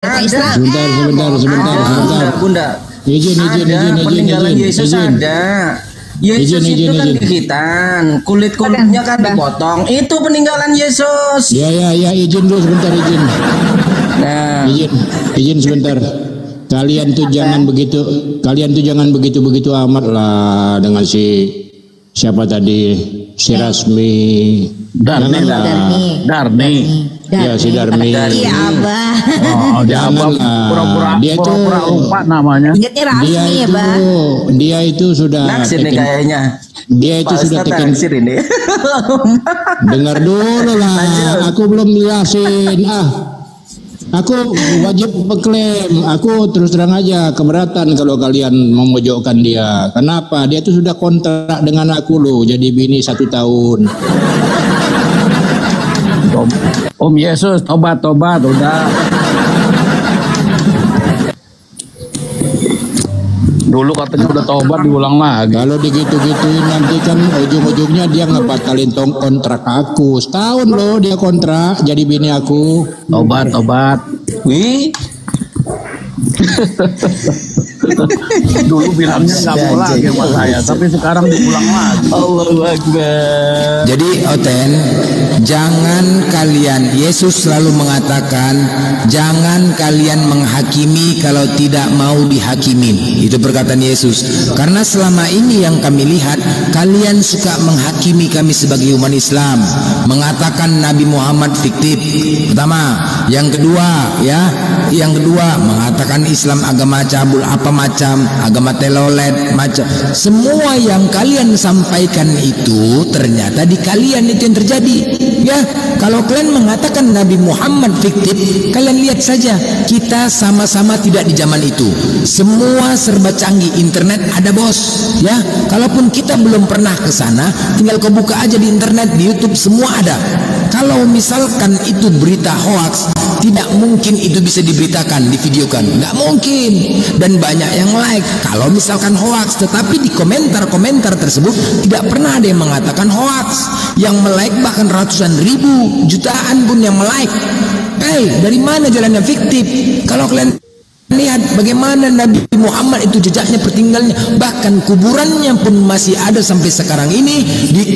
Islam. Sebentar. Bunda. Izin. Peninggalan Yesus ada. Yesus itu kan dihitan, kulitnya kan dipotong. Itu peninggalan Yesus. Ya, izin dulu sebentar, izin. Nah, izin sebentar. Kalian tuh jangan begitu amat lah dengan siapa tadi, si Rasmi. Darni. Ya, si Darmi. Iya, Abah. Oh, jangan dia itu lupa namanya. Ingatnya Rasmi ya, Bang. Dia itu sudah naksir nih kayaknya. Dia itu sudah naksir ini. Dengar dulu lah. Aku belum jelasin. Aku wajib mengklaim. Aku terus terang aja keberatan kalau kalian memojokkan dia. Kenapa? Dia itu sudah kontrak dengan aku loh. Jadi bini 1 tahun. Om Yesus, tobat udah. Dulu katanya udah tobat, diulang lagi. Kalau digitu-gituin nanti kan ujung-ujungnya dia ngebatalin kontrak aku. Setahun loh dia kontrak jadi bini aku. Tobat. Wih. Dulu bilangnya nggak mau lagi sama saya, tapi sekarang diulang lagi. Allahu Akbar. Jadi Oten, jangan kalian, Yesus selalu mengatakan, jangan kalian menghakimi kalau tidak mau dihakimin. Itu perkataan Yesus. Karena selama ini yang kami lihat, kalian suka menghakimi kami sebagai umat Islam, mengatakan Nabi Muhammad fiktif. Pertama, yang kedua mengatakan Islam agama cabul apa macam, agama telolet macam. Semua yang kalian sampaikan itu ternyata di kalian itu yang terjadi. Ya, kalau kalian mengatakan Nabi Muhammad fiktif, kalian lihat saja, kita sama-sama tidak di zaman itu. Semua serba canggih, internet ada bos. Ya, kalaupun kita belum pernah ke sana, tinggal kau buka aja di internet, di YouTube semua ada. Kalau misalkan itu berita hoax, tidak mungkin itu bisa diberitakan, divideokan, nggak mungkin. Dan banyak yang like kalau misalkan hoax, tetapi di komentar tersebut tidak pernah ada yang mengatakan hoax. Yang like bahkan ratusan ribu, jutaan pun yang like. Dari mana jalannya fiktif? Kalau kalian lihat bagaimana Nabi Muhammad itu jejaknya, pertinggalnya, bahkan kuburannya pun masih ada sampai sekarang ini,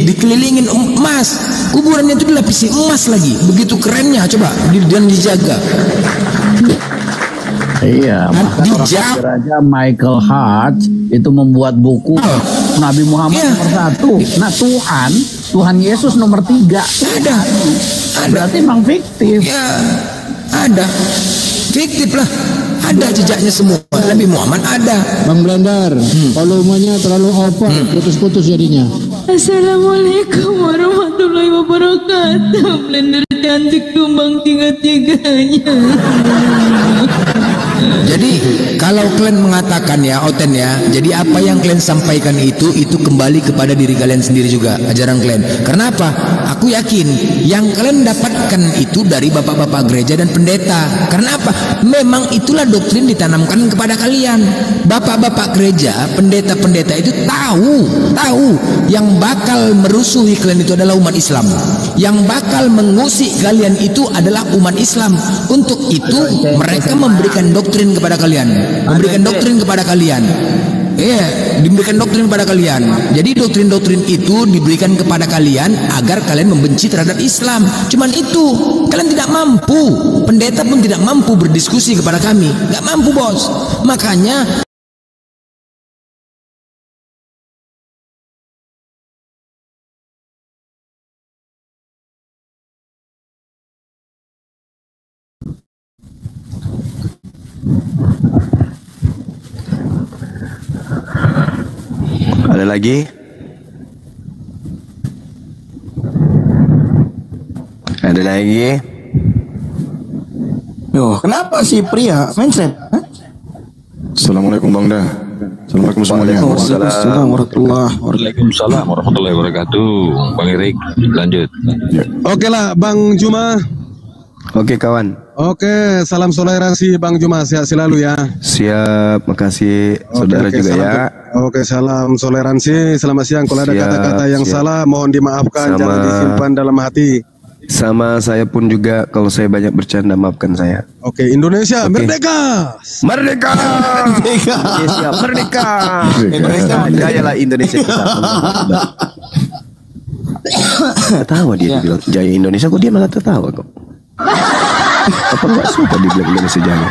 dikelilingin emas. Kuburannya itu dilapisi emas lagi, begitu kerennya, coba dan dijaga. Iya, Raja Michael Hart itu membuat buku Nabi Muhammad nomor 1. Nah, Tuhan Yesus nomor 3. Ada. Berarti memang fiktif. Ya, ada. Fiktif lah. Ada jejaknya semua. Nabi Muhammad ada. Bang Blandar, volumenya terlalu over, putus-putus jadinya. Assalamualaikum warahmatullahi wabarakatuh. Blandar cantik tumbang tiga-tiganya. Jadi kalau kalian mengatakan ya Oten ya, jadi apa yang kalian sampaikan itu kembali kepada diri kalian sendiri juga, ajaran kalian. Karena apa? Aku yakin yang kalian dapatkan itu dari bapak-bapak gereja dan pendeta. Karena apa? Memang itulah doktrin ditanamkan kepada kalian. Bapak-bapak gereja, pendeta-pendeta itu tahu yang bakal merusuhi kalian itu adalah umat Islam. Yang bakal mengusik kalian itu adalah umat Islam. Untuk itu mereka memberikan doktrin kepada kalian, diberikan doktrin kepada kalian. Jadi doktrin-doktrin itu diberikan kepada kalian agar kalian membenci terhadap Islam. Cuman itu, kalian tidak mampu, pendeta pun tidak mampu berdiskusi kepada kami, nggak mampu bos. Makanya ada lagi? Ada lagi? Yo, kenapa si pria mindset? Assalamualaikum Bang Da. Assalamualaikum semuanya. Waalaikumsalam warahmatullahi wabarakatuh. Bang Erik, lanjut. Oke lah Bang Juma. Oke kawan. Oke, salam toleransi Bang Juma, sehat selalu ya. Siap, makasih saudara juga salam, ya. Oke, salam toleransi. Selamat siang. Kalau ada kata-kata yang salah mohon dimaafkan, jangan disimpan dalam hati. Sama saya pun juga kalau saya banyak bercanda maafkan saya. Oke, Indonesia merdeka. Merdeka. Merdeka. Indonesia merdeka. Indonesia jayalah Indonesia kita. Tertawa dia bilang jaya Indonesia, kok dia malah tertawa kok. Apa nggak suka dibilang Indonesia jaya?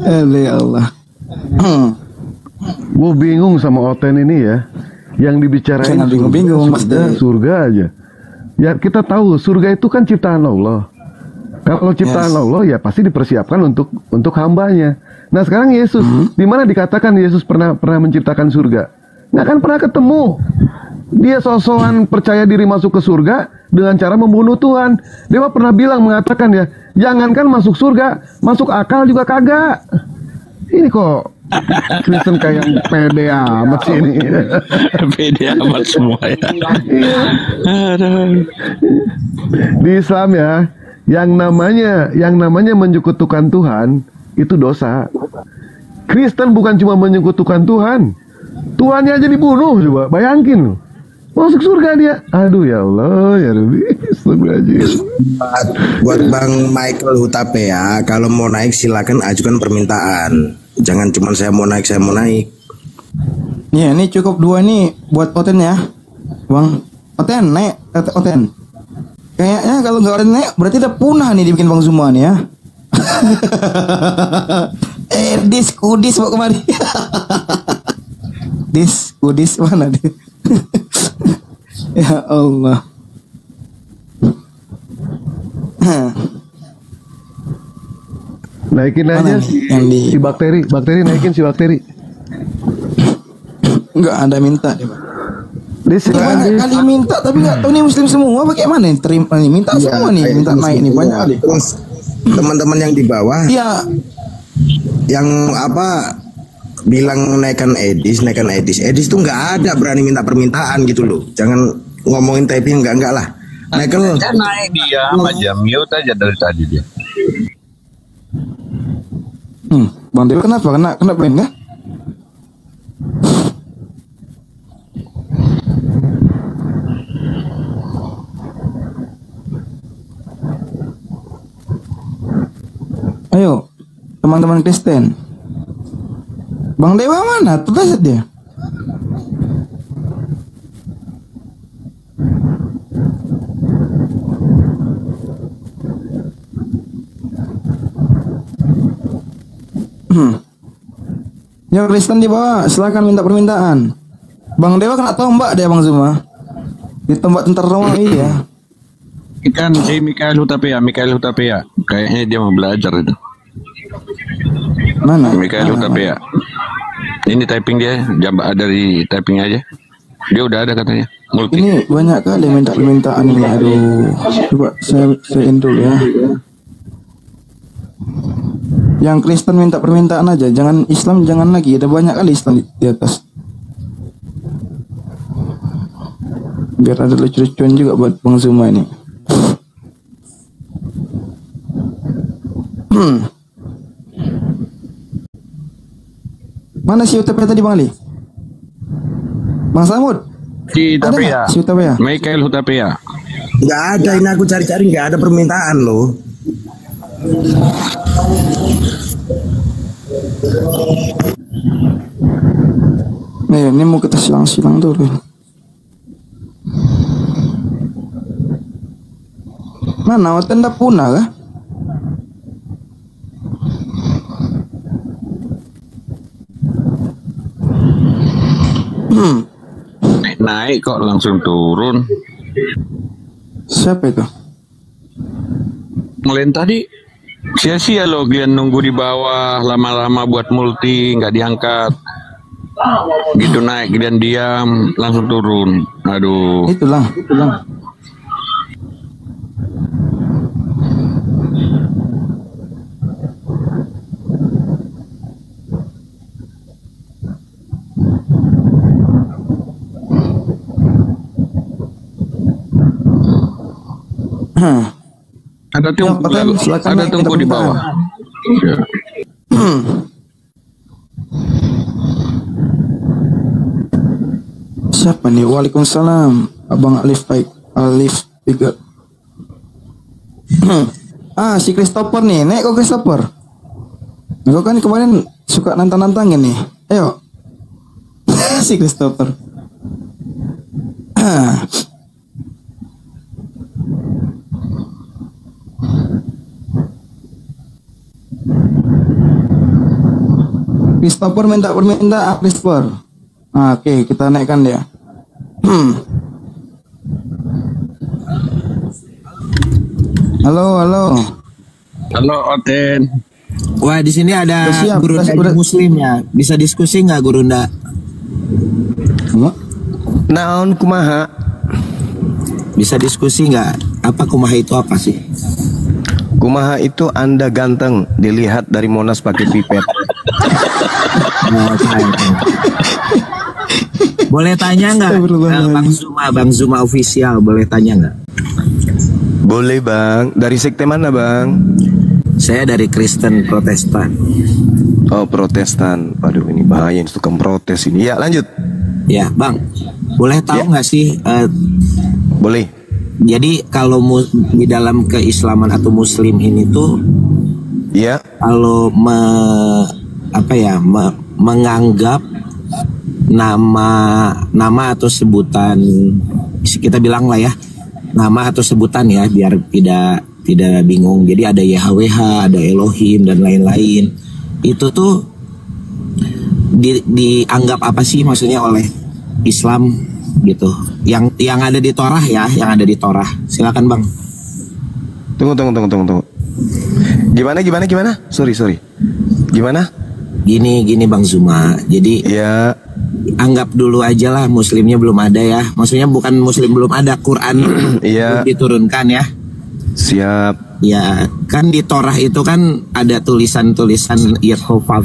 Aduh ya Allah. Gue bingung sama Oten ini ya. Yang dibicarain bingung Mas. Surga aja. Ya kita tahu surga itu kan ciptaan Allah. Kalau ciptaan Allah ya pasti dipersiapkan untuk hambanya. Nah sekarang Yesus, di mana dikatakan Yesus pernah menciptakan surga? Nggak kan pernah ketemu. Dia sosokan percaya diri masuk ke surga dengan cara membunuh Tuhan. Dia pernah mengatakan ya, jangankan masuk surga, masuk akal juga kagak. Ini kok Kristen kayak pede amat sih ini. Pede amat semua ya. Di Islam ya, yang namanya menyekutukan Tuhan itu dosa. Kristen bukan cuma menyekutukan Tuhan, Tuhannya aja dibunuh, coba bayangin. Masuk surga dia. Aduh ya Allah, ya Rabbi. Buat Bang Michael Hutapea, kalau mau naik silakan ajukan permintaan. Jangan cuma saya mau naik. Nih, ini cukup 2 nih buat Oten ya. Bang Oten naik, Oten. Kayaknya kalau nggak Oten naik berarti udah punah nih dibikin Bang Zuma nih ya. Kudis mau kemari. Kudis mana dia? Ya Allah. Naikin aja si bakteri naikin si bakteri. Enggak ada minta deh, Pak. Banyak kali minta tapi nggak tahu nih muslim semua bagaimana nih terima nih minta semua nih minta naik nih banyak kali. Terus teman-teman yang di bawah ya yang bilang naikkan edis tuh nggak ada berani minta permintaan gitu loh. Jangan ngomongin typing enggak lah. Michael naik dia aja mute aja dari tadi dia. Bang Dewa kenapa? Kena blame ya? Ayo, teman-teman Kristen. Bang Dewa mana? Terus dia. Yang Kristen di bawah, silakan minta permintaan. Bang Dewa kena tombak dia Bang Zuma. Ditombak tentara Romawi ya. Ikan si Mikael Hutapea. Kayaknya dia mau belajar itu. Mana? Mikael Hutapea. Ini typing dia, dari typing aja. Dia udah ada katanya. Multi. Ini banyak kali minta permintaan ini. Aduh, coba saya dulu ya. Yang Kristen minta permintaan aja, jangan Islam jangan lagi. Ada banyak kali Islam di atas. Biar ada lucu-lucuan juga buat Bang Zuma ini. Mana si Utapea tadi Bang Ali? Bang Samud? Si Hutapea. Si Hutapea. Michael Hutapea. Nggak ada, ini aku cari-cari nggak ada permintaan loh. Nih, ini mau kita silang-silang dulu. Mana Oten dah punah kah? Naik kok langsung turun. Siapa itu? Ngelain tadi sia-sia loh kalian nunggu di bawah lama-lama buat multi nggak diangkat. Gitu naik kalian diam langsung turun. Aduh. Itulah. Ada tunggu di bawah. Siapa nih? Waalaikumsalam. Abang Alif baik. Alif 3. Si Christopher nih. Nek kok Christopher? Kau kan kemarin suka nantang-nantangin nih. Ayo. Si Christopher. Christopher minta permintaan Christopher. Oke, kita naikkan dia. Halo. Halo Oten. Wah, di sini ada Guru Nda Muslim ya. Bisa diskusi nggak Guru Nda? Naon kumaha? Bisa diskusi nggak? Apa kumaha itu apa sih? Kumaha itu Anda ganteng dilihat dari Monas pakai pipet. Boleh tanya nggak? Bang Zuma official, boleh tanya nggak? Boleh Bang. Dari sekte mana Bang? Saya dari Kristen Protestan. Oh Protestan. Aduh ini bahaya, ini tukang protes ini. Ya lanjut. Ya Bang, boleh tahu nggak sih? Boleh. Jadi kalau di dalam keislaman atau Muslim ini tuh, ya, kalau menganggap nama atau sebutan, kita bilang lah ya, nama atau sebutan ya, biar tidak bingung. Jadi ada YHWH, ada Elohim dan lain-lain. Itu tuh dianggap apa sih maksudnya oleh Islam gitu? Yang ada di Torah ya, yang ada di Torah. Silakan Bang. Tunggu. Gimana? Sorry. Gimana? Gini Bang Zuma. Jadi ya, anggap dulu aja lah Muslimnya belum ada ya. Maksudnya bukan Muslim belum ada, Quran belum diturunkan ya. Siap. Ya kan di Torah itu kan ada tulisan-tulisan Yehovah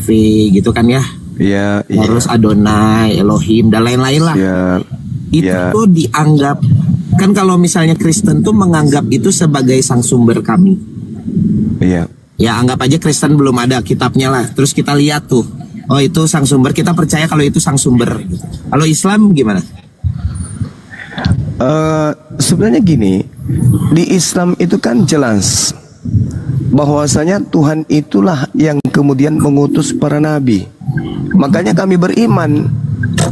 gitu kan ya. Iya. Terus Adonai, Elohim dan lain-lain lah. Siap. Itu tuh dianggap, kan kalau misalnya Kristen tuh menganggap itu sebagai sang sumber kami. Iya. Ya anggap aja Kristen belum ada kitabnya lah. Terus kita lihat tuh, oh itu sang sumber, kita percaya kalau itu sang sumber. Kalau Islam gimana? Sebenarnya gini, di Islam itu kan jelas bahwasanya Tuhan itulah yang kemudian mengutus para nabi. Makanya kami beriman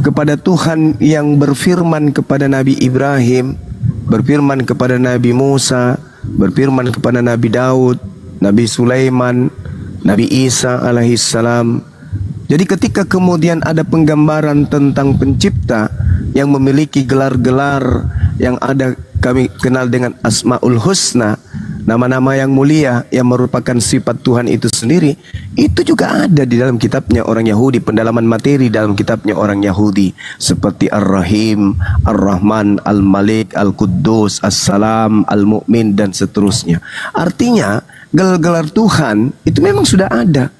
kepada Tuhan yang berfirman kepada Nabi Ibrahim, berfirman kepada Nabi Musa, berfirman kepada Nabi Daud, Nabi Sulaiman, Nabi Isa alaihissalam. Jadi ketika kemudian ada penggambaran tentang pencipta yang memiliki gelar-gelar yang ada kami kenal dengan Asmaul Husna, nama-nama yang mulia yang merupakan sifat Tuhan itu sendiri, itu juga ada di dalam kitabnya orang Yahudi, pendalaman materi dalam kitabnya orang Yahudi, seperti Ar-Rahim, Ar-Rahman, Al-Malik, Al-Quddus, As-Salam, Al-Mu'min dan seterusnya. Artinya gelar-gelar Tuhan itu memang sudah ada.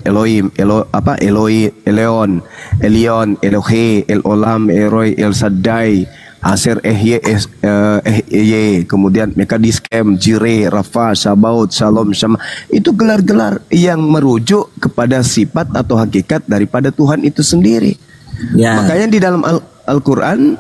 Elohim, Eloi, Eleon, Elion, Elohe, El-Olam, Eroi, El-Sadai, Aser, kemudian Mekadiskem, Jire, Rafa, Sabaut, Shalom, Syama. Itu gelar-gelar yang merujuk kepada sifat atau hakikat daripada Tuhan itu sendiri. Ya. Makanya di dalam Al-Quran,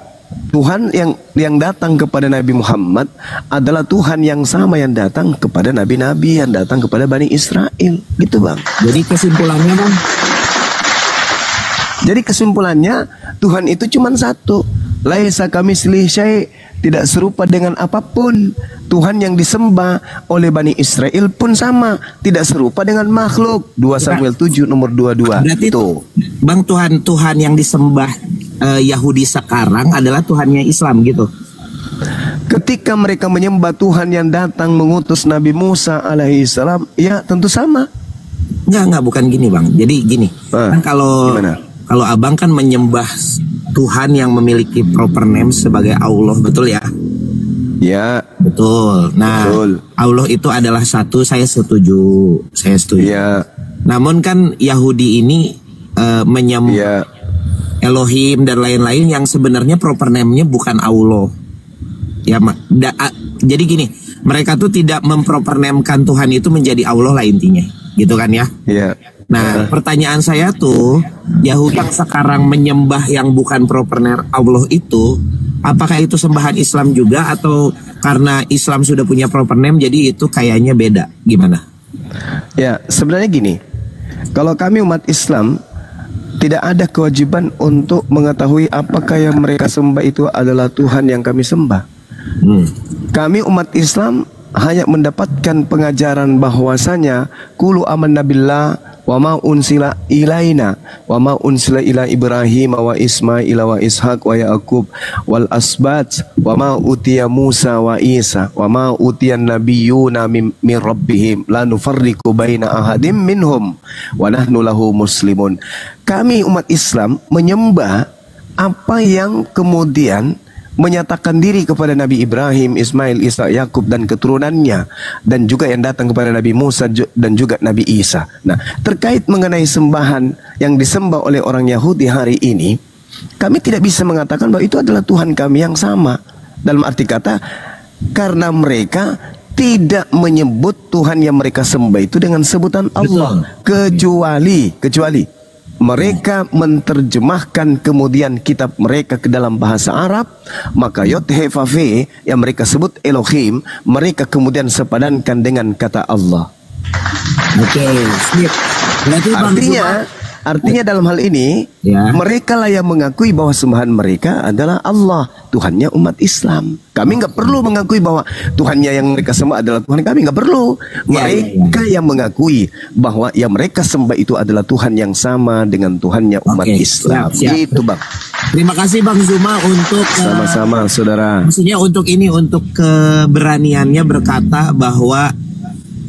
Tuhan yang datang kepada Nabi Muhammad adalah Tuhan yang sama yang datang kepada nabi-nabi yang datang kepada Bani Israel, gitu Bang. Jadi kesimpulannya Bang? Jadi kesimpulannya Tuhan itu cuma satu. Laisa kamitslihi syai', tidak serupa dengan apapun. Tuhan yang disembah oleh Bani Israel pun sama, tidak serupa dengan makhluk. 2 Samuel 7 nomor 22. Berarti itu Bang, Tuhan yang disembah Yahudi sekarang adalah Tuhannya Islam gitu. Ketika mereka menyembah Tuhan yang datang mengutus Nabi Musa alaihissalam, ya tentu sama. Enggak, bukan gini Bang. Jadi gini, kan kalau Abang kan menyembah Tuhan yang memiliki proper name sebagai Allah, betul ya? Ya. Betul. Nah, betul. Allah itu adalah satu, saya setuju. Ya. Namun kan Yahudi ini menyembah Elohim dan lain-lain yang sebenarnya proper name-nya bukan Allah. Ya, jadi gini, mereka tuh tidak memproper name-kan Tuhan itu menjadi Allah lah intinya. Gitu kan ya? Iya. Nah, pertanyaan saya tuh, Yahudi yang sekarang menyembah yang bukan proper name Allah itu, apakah itu sembahan Islam juga atau karena Islam sudah punya proper name jadi itu kayaknya beda? Gimana? Ya, sebenarnya gini. Kalau kami umat Islam tidak ada kewajiban untuk mengetahui apakah yang mereka sembah itu adalah Tuhan yang kami sembah. Kami umat Islam hanya mendapatkan pengajaran bahwasanya qulu amanna billah wa ma unsila ilaina wa ma unsila ila Ibrahim wa Ismail wa Ishaq wa Yaqub wal asbat wa ma utiya Musa wa Isa wa ma utiyan nabiyyuna min rabbihim la nufarriqu baina ahadim minhum wa nahnu lahu muslimun. Kami umat Islam menyembah apa yang kemudian menyatakan diri kepada Nabi Ibrahim, Ismail, Ishak, Yakub dan keturunannya, dan juga yang datang kepada Nabi Musa dan juga Nabi Isa. Nah, terkait mengenai sembahan yang disembah oleh orang Yahudi hari ini, kami tidak bisa mengatakan bahwa itu adalah Tuhan kami yang sama. Dalam arti kata, karena mereka tidak menyebut Tuhan yang mereka sembah itu dengan sebutan Allah, kecuali mereka menerjemahkan kemudian kitab mereka ke dalam bahasa Arab, maka Yod He Vav He yang mereka sebut Elohim, mereka kemudian sepadankan dengan kata Allah. Oke, Artinya dalam hal ini mereka lah yang mengakui bahwa sembahan mereka adalah Allah, Tuhannya umat Islam. Kami nggak perlu mengakui bahwa Tuhannya yang mereka sembah adalah Tuhan kami, nggak perlu. Mereka yang mengakui bahwa yang mereka sembah itu adalah Tuhan yang sama dengan Tuhannya umat Islam. Itu Bang. Terima kasih Bang Zuma untuk sama-sama saudara. Maksudnya untuk keberaniannya berkata bahwa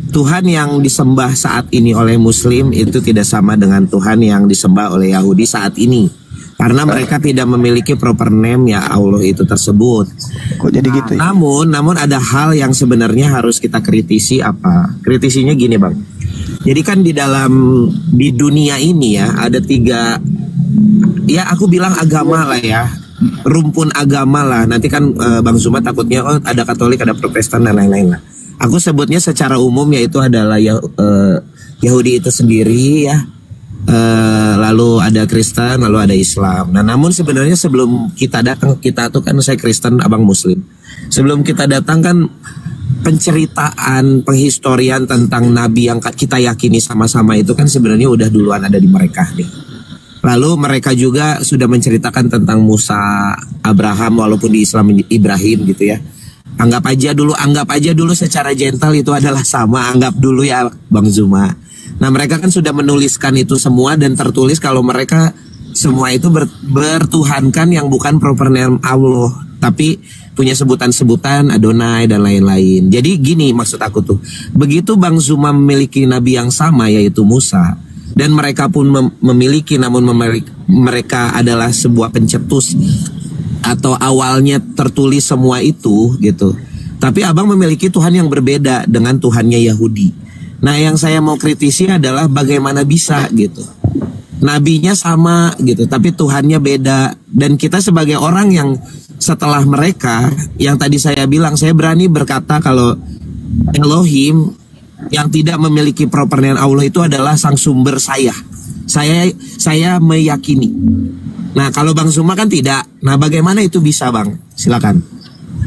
Tuhan yang disembah saat ini oleh Muslim itu tidak sama dengan Tuhan yang disembah oleh Yahudi saat ini. Karena mereka tidak memiliki proper name ya Allah itu tersebut. Kok jadi gitu ya? Namun ada hal yang sebenarnya harus kita kritisi apa? Kritisinya gini Bang. Jadi kan di dunia ini ya ada 3, ya aku bilang agama lah ya. Rumpun agama lah. Nanti kan Bang Zuma takutnya ada Katolik, ada Protestan dan lain-lain lah. Aku sebutnya secara umum yaitu adalah Yahudi itu sendiri ya, lalu ada Kristen, lalu ada Islam. Nah namun sebenarnya sebelum kita datang, kita tuh kan saya Kristen, abang Muslim. Sebelum kita datang kan penceritaan, penghistorian tentang Nabi yang kita yakini sama-sama itu kan sebenarnya udah duluan ada di mereka nih. Lalu mereka juga sudah menceritakan tentang Musa, Abraham, walaupun di Islam Ibrahim gitu ya. Anggap aja dulu secara gentle itu adalah sama, anggap dulu ya Bang Zuma. Nah mereka kan sudah menuliskan itu semua dan tertulis kalau mereka semua itu bertuhankan yang bukan proper name Allah, tapi punya sebutan-sebutan Adonai dan lain-lain. Jadi gini maksud aku tuh, begitu Bang Zuma memiliki nabi yang sama yaitu Musa, dan mereka pun memiliki, namun mereka adalah sebuah pencetus atau awalnya tertulis semua itu gitu. Tapi abang memiliki Tuhan yang berbeda dengan Tuhannya Yahudi. Nah yang saya mau kritisi adalah bagaimana bisa gitu. Nabinya sama gitu, tapi Tuhannya beda. Dan kita sebagai orang yang setelah mereka, yang tadi saya bilang, saya berani berkata kalau Elohim yang tidak memiliki proper name Allah itu adalah sang sumber saya. Saya meyakini. Nah kalau Bang Zuma kan tidak. Nah bagaimana itu bisa Bang? Silakan.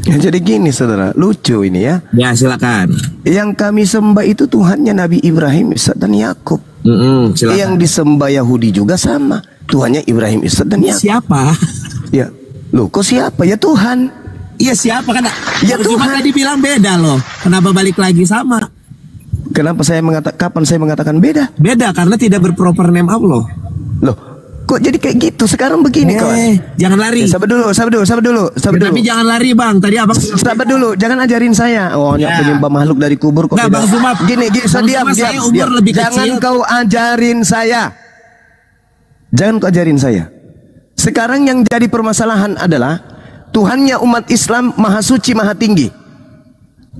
Ya, jadi gini saudara, lucu ini ya. Ya silakan. Yang kami sembah itu Tuhannya Nabi Ibrahim, Ishak dan Yakub. Yang disembah Yahudi juga sama, Tuhannya Ibrahim, Ishak dan Yakub. Siapa? Ya, loh kok siapa? Ya Tuhan. Iya siapa kan? Ya Tuhan. Tadi bilang beda loh. Kenapa balik lagi sama? Kenapa kapan saya mengatakan beda? Beda karena tidak berproper name Allah. Loh, kok jadi kayak gitu? Sekarang begini kawan. Jangan lari. Sabar dulu. Tapi jangan lari Bang. Tadi abang sabar dulu, jangan ajarin saya. Penyembah makhluk dari kubur kok. Nah, Bang Zuma. Gini, diam. Jangan kau ajarin saya. Sekarang yang jadi permasalahan adalah Tuhannya umat Islam Maha Suci, Maha Tinggi.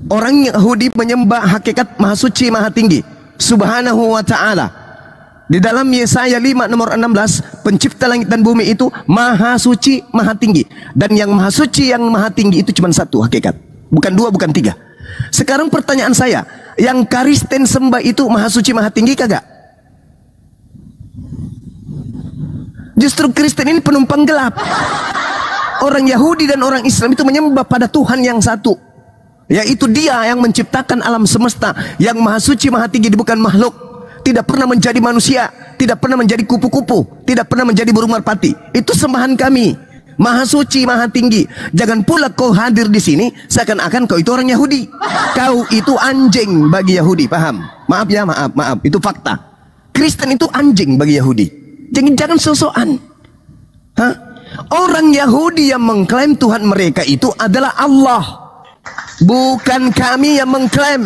Orang Yahudi menyembah hakikat Maha Suci, Maha Tinggi, Subhanahu wa Ta'ala. Di dalam Yesaya 5 nomor 16, pencipta langit dan bumi itu Maha Suci, Maha Tinggi. Dan yang Maha Suci, yang Maha Tinggi itu cuma satu hakikat, bukan dua, bukan tiga. Sekarang pertanyaan saya, yang Kristen sembah itu Maha Suci, Maha Tinggi kagak? Justru Kristen ini penumpang gelap. Orang Yahudi dan orang Islam itu menyembah pada Tuhan yang satu, yaitu Dia yang menciptakan alam semesta, yang maha suci, maha tinggi, bukan makhluk. Tidak pernah menjadi manusia, tidak pernah menjadi kupu-kupu, tidak pernah menjadi burung merpati. Itu sembahan kami. Maha suci, maha tinggi. Jangan pula kau hadir di sini seakan-akan kau itu orang Yahudi. Kau itu anjing bagi Yahudi, paham? Maaf ya, maaf. Itu fakta. Kristen itu anjing bagi Yahudi. Jangan sosokan. Hah? Orang Yahudi yang mengklaim Tuhan mereka itu adalah Allah, bukan kami yang mengklaim.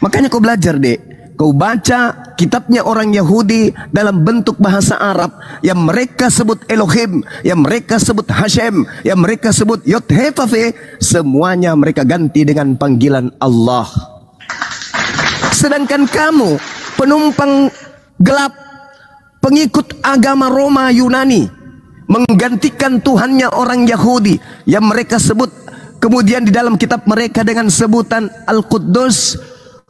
Makanya kau belajar, Dek. Kau baca kitabnya orang Yahudi dalam bentuk bahasa Arab yang mereka sebut Elohim, yang mereka sebut Hashem, yang mereka sebut Yod-He-Vav-He, semuanya mereka ganti dengan panggilan Allah. Sedangkan kamu penumpang gelap, pengikut agama Roma Yunani, menggantikan Tuhannya orang Yahudi yang mereka sebut kemudian di dalam kitab mereka dengan sebutan Al-Quddus,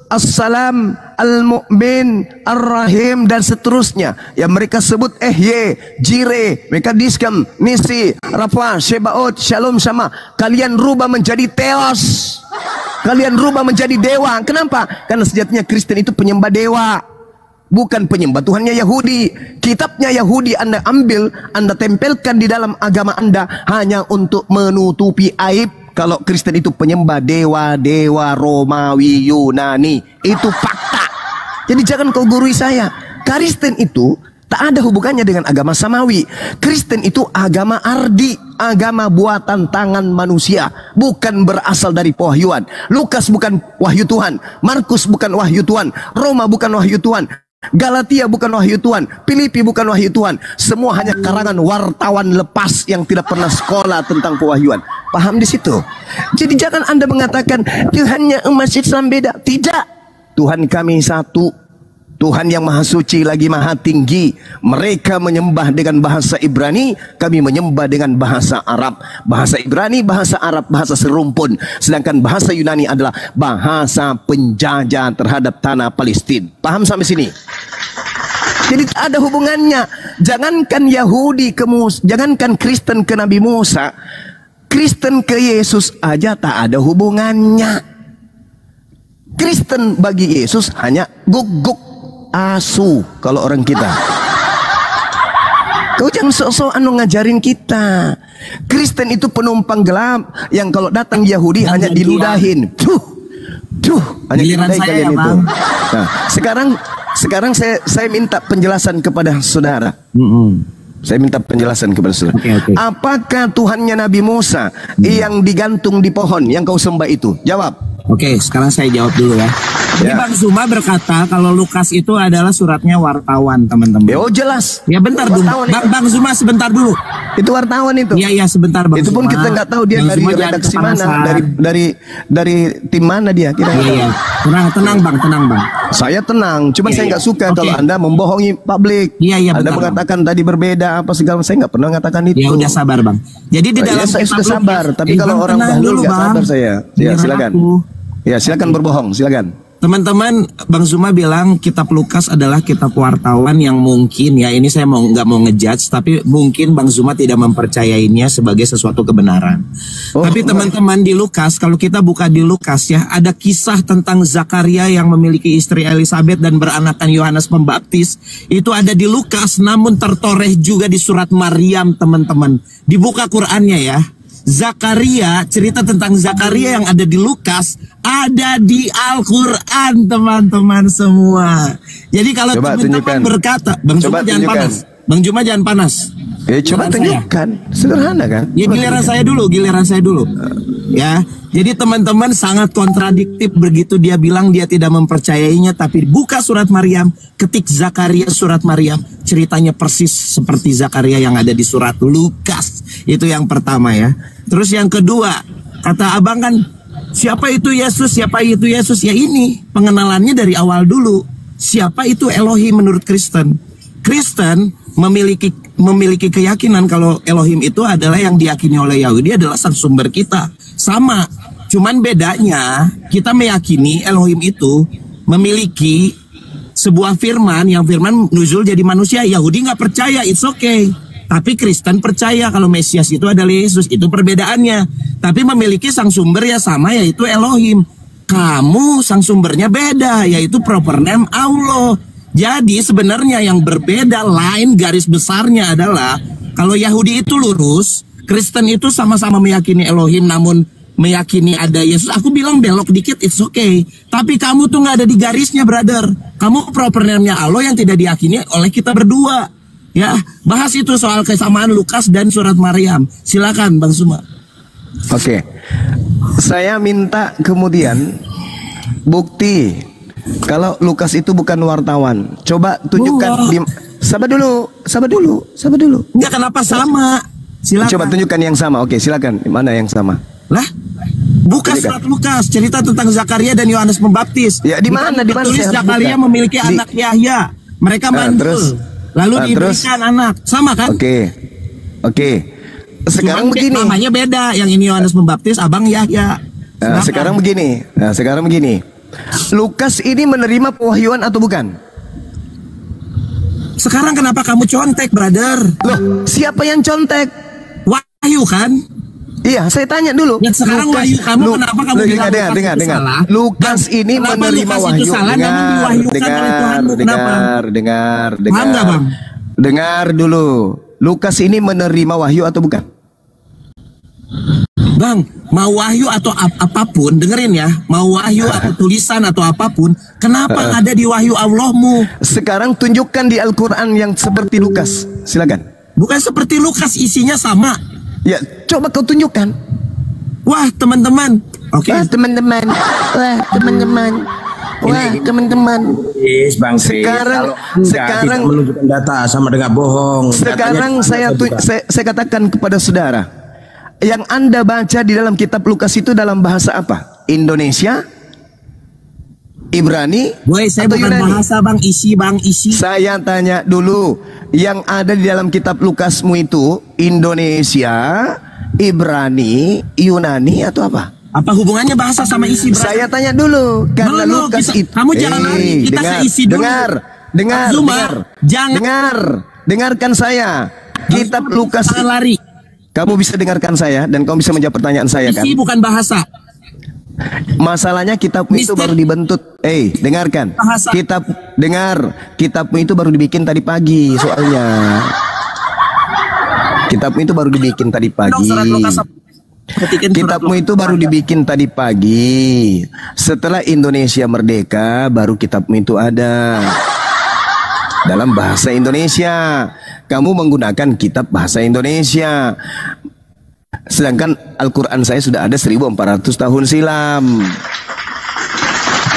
As-Salam, Al-Mu'min, Ar-Rahim, dan seterusnya yang mereka sebut Ehye, Jire, Mekadiskam, Nisi, Rafa, Shebaot, Shalom, sama. Kalian rubah menjadi Theos, kalian rubah menjadi dewa. Kenapa? Karena sejatinya Kristen itu penyembah dewa, bukan penyembah Tuhannya Yahudi. Kitabnya Yahudi Anda ambil, Anda tempelkan di dalam agama Anda hanya untuk menutupi aib. Kalau Kristen itu penyembah dewa-dewa Romawi Yunani, itu fakta. Jadi jangan kau gurui saya. Kristen itu tak ada hubungannya dengan agama samawi. Kristen itu agama ardi, agama buatan tangan manusia, bukan berasal dari pewahyuan. Lukas bukan wahyu Tuhan, Markus bukan wahyu Tuhan, Roma bukan wahyu Tuhan, Galatia bukan wahyu Tuhan, Filipi bukan wahyu Tuhan. Semua hanya karangan wartawan lepas yang tidak pernah sekolah tentang pewahyuan. Paham di situ? Jadi jangan Anda mengatakan Tuhannya umat Islam beda. Tidak. Tuhan kami satu. Tuhan yang maha suci lagi maha tinggi. Mereka menyembah dengan bahasa Ibrani, kami menyembah dengan bahasa Arab. Bahasa Ibrani, bahasa Arab, bahasa serumpun. Sedangkan bahasa Yunani adalah bahasa penjajah terhadap tanah Palestina. Paham sampai sini? Jadi tak ada hubungannya. Jangankan Yahudi ke Musa, jangankan Kristen ke Nabi Musa, Kristen ke Yesus aja tak ada hubungannya. Kristen bagi Yesus hanya guguk asu kalau orang kita. Kau jangan sok-sokan ngajarin kita. Kristen itu penumpang gelap yang kalau datang Yahudi hanya diludahin. Hanya diludahin kalian itu. Nah, sekarang saya minta penjelasan kepada saudara. Saya minta penjelasan kepada saudara. Okay. Apakah Tuhannya Nabi Musa yang digantung di pohon yang kau sembah itu? Jawab. Oke, sekarang saya jawab dulu ya. Jadi Bang Zuma berkata kalau Lukas itu adalah suratnya wartawan, teman-teman. Oh jelas. Ya bentar dulu. Bang Zuma sebentar dulu. Itu wartawan itu. Iya sebentar Bang. Itu pun Zuma. Kita nggak tahu dia Bang dari Zuma redaksi mana, dari tim mana dia. Kita iya. Tenang Bang. Saya tenang. Cuma saya nggak suka kalau Anda membohongi publik. Iya Anda bentar, mengatakan tadi berbeda apa segala. Saya nggak pernah mengatakan itu. Ya udah sabar Bang. Jadi di dalam saya sudah sabar. Tapi kalau orang bahlul nggak sabar saya. Ya silakan. Ya silakan berbohong, silakan. Teman-teman, Bang Zuma bilang kitab Lukas adalah kitab wartawan yang mungkin ya ini saya nggak mau ngejudge, tapi mungkin Bang Zuma tidak mempercayainya sebagai sesuatu kebenaran. Tapi teman-teman di Lukas, kalau kita buka di Lukas ya, ada kisah tentang Zakaria yang memiliki istri Elizabeth dan beranakan Yohanes Pembaptis. Itu ada di Lukas, namun tertoreh juga di surat Maryam, teman-teman. Dibuka Qur'annya ya. Zakaria, cerita tentang Zakaria yang ada di Lukas ada di Al-Quran, teman-teman semua. Jadi kalau teman-teman berkata, Bang Zuma jangan panas. Bang Zuma jangan panas. Coba tunjukkan, sederhana kan? Ya giliran saya dulu. Ya, jadi teman-teman sangat kontradiktif begitu dia bilang dia tidak mempercayainya, tapi buka surat Maryam, ketik Zakaria surat Maryam, ceritanya persis seperti Zakaria yang ada di surat Lukas. Itu yang pertama ya. Terus yang kedua, kata abang kan, siapa itu Yesus? Siapa itu Yesus? Ya ini pengenalannya dari awal dulu. Siapa itu Elohim menurut Kristen? Kristen memiliki keyakinan kalau Elohim itu adalah yang diyakini oleh Yahudi adalah sang sumber kita. Sama, cuman bedanya kita meyakini Elohim itu memiliki sebuah firman, yang firman nuzul jadi manusia. Yahudi nggak percaya, it's okay. Tapi Kristen percaya kalau Mesias itu adalah Yesus. Itu perbedaannya. Tapi memiliki sang sumber ya sama, yaitu Elohim. Kamu sang sumbernya beda, yaitu proper name Allah. Jadi sebenarnya yang berbeda, lain garis besarnya adalah kalau Yahudi itu lurus, Kristen itu sama-sama meyakini Elohim namun meyakini ada Yesus. Aku bilang belok dikit, it's okay. Tapi kamu tuh nggak ada di garisnya, brother. Kamu proper name-nya Allah yang tidak diyakini oleh kita berdua. Ya, bahas itu soal kesamaan Lukas dan surat Maryam. Silakan Bang Suma. Oke. Saya minta kemudian bukti kalau Lukas itu bukan wartawan. Coba tunjukkan di... Sabar dulu. Enggak, kenapa sama? Silakan. Coba tunjukkan yang sama. Oke, silakan. Mana yang sama? Lah, bukan surat Lukas, cerita tentang Zakaria dan Yohanes Pembaptis. Ya, di mana? Di mana? Tulis Zakaria memiliki anak Yahya. Mereka mandul. Lalu diberikan anak. Sama kan? Oke. Sekarang begini. Namanya beda. Yang ini Yohanes Pembaptis, abang Yahya. Sekarang begini. Lukas ini menerima pewahyuan atau bukan? Sekarang kenapa kamu contek, brother? Loh, siapa yang contek? Wahyu kan? Iya, saya tanya dulu. Ya, sekarang Lukas, Wahyu kamu kenapa kamu bilang dengar. Salah? Lukas ini menerima Lukas wahyu. Itu salah, Dengar. Paham nggak, Bang? Dengar dulu. Lukas ini menerima wahyu atau bukan? Bang, mau wahyu atau apapun, dengerin ya. Mau wahyu atau tulisan atau apapun, kenapa ada di wahyu Allahmu? Sekarang tunjukkan di Al-Quran yang seperti Lukas. Silakan. Bukan seperti Lukas, isinya sama. Ya, coba kau tunjukkan. Wah, teman-teman. Oke. Wah, teman-teman. Bang Kris, sekarang menunjukkan data sama dengan bohong. Sekarang saya katakan kepada saudara, yang Anda baca di dalam kitab Lukas itu dalam bahasa apa? Indonesia, Ibrani, saya atau bukan Yunani? Bahasa Bang, isi. Saya tanya dulu, yang ada di dalam kitab Lukasmu itu Indonesia, Ibrani, Yunani atau apa? Apa hubungannya bahasa sama isi? Saya tanya dulu, karena Lukas itu. Kamu jangan lari, kita seisi dulu. Dengarkan saya. Kitab Lukas. Jangan lari. Kamu bisa dengarkan saya dan kamu bisa menjawab pertanyaan saya kan? Isi bukan bahasa. Masalahnya kitabmu itu baru dibentuk. Dengarkan. Bahasa. Kitabmu itu baru dibikin tadi pagi soalnya. Kitabmu itu baru dibikin tadi pagi. Kitabmu itu baru dibikin tadi pagi. Setelah Indonesia merdeka, baru kitabmu itu ada dalam bahasa Indonesia. Kamu menggunakan kitab bahasa Indonesia. Sedangkan Al-Quran saya sudah ada 1400 tahun silam.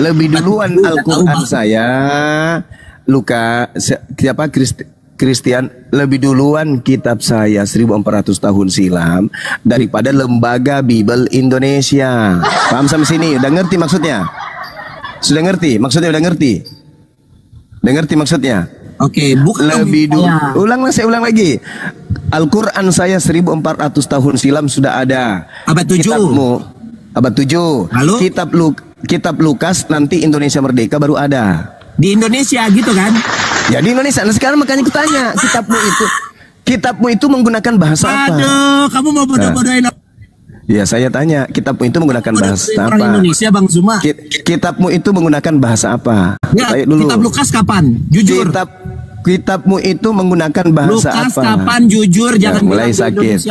Lebih duluan Al-Quran saya, Kristian, lebih duluan kitab saya 1400 tahun silam daripada lembaga Bible Indonesia. Paham sampai sini? Udah ngerti maksudnya? Sudah ngerti? Maksudnya udah ngerti? Udah ngerti maksudnya? Oke, bukan lebih dulu. Saya ulang lagi. Al-Quran saya 1400 tahun silam sudah ada. Abad 7. Kitabmu abad 7. Lalu kitab Lukas nanti Indonesia merdeka baru ada. Di Indonesia gitu kan? Ya di Indonesia. Nah sekarang makanya kutanya, kitabmu itu menggunakan bahasa apa? Aduh, kamu mau bodoh-bodohin apa? Ya saya tanya, kitabmu itu menggunakan bahasa apa? Orang Indonesia, Bang Zuma. Kitabmu itu menggunakan bahasa apa? Ya, dulu. Kitab Lukas kapan? Jujur. Kitabmu itu menggunakan bahasa Lukas apa? Kapan? Jujur, jangan mulai sakit.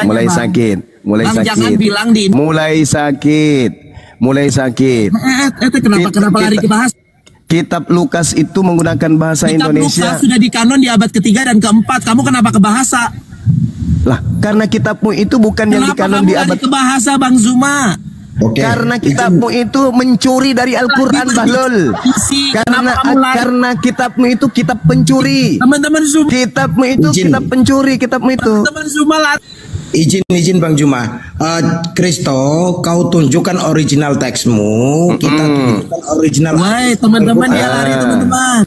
Kenapa lari ke bahasa? Kitab Lukas itu menggunakan bahasa Indonesia. Kitab Lukas sudah dikanon di abad ketiga dan keempat. Kamu kenapa ke bahasa? Lah, karena kitabmu itu bukan yang dikanon di abad ke bahasa, Bang Zuma? Karena kitabmu itu mencuri dari Al-Quran, Bahlul. Karena kitabmu itu kitab pencuri. Teman-teman Zuma. Kitabmu itu kitab pencuri, kitabmu itu. Teman-teman Zuma lah. Izin Bang Juma. Kristo, kau tunjukkan original teksmu. Kita tunjukkan original. Woi, teman-teman ya lari teman-teman.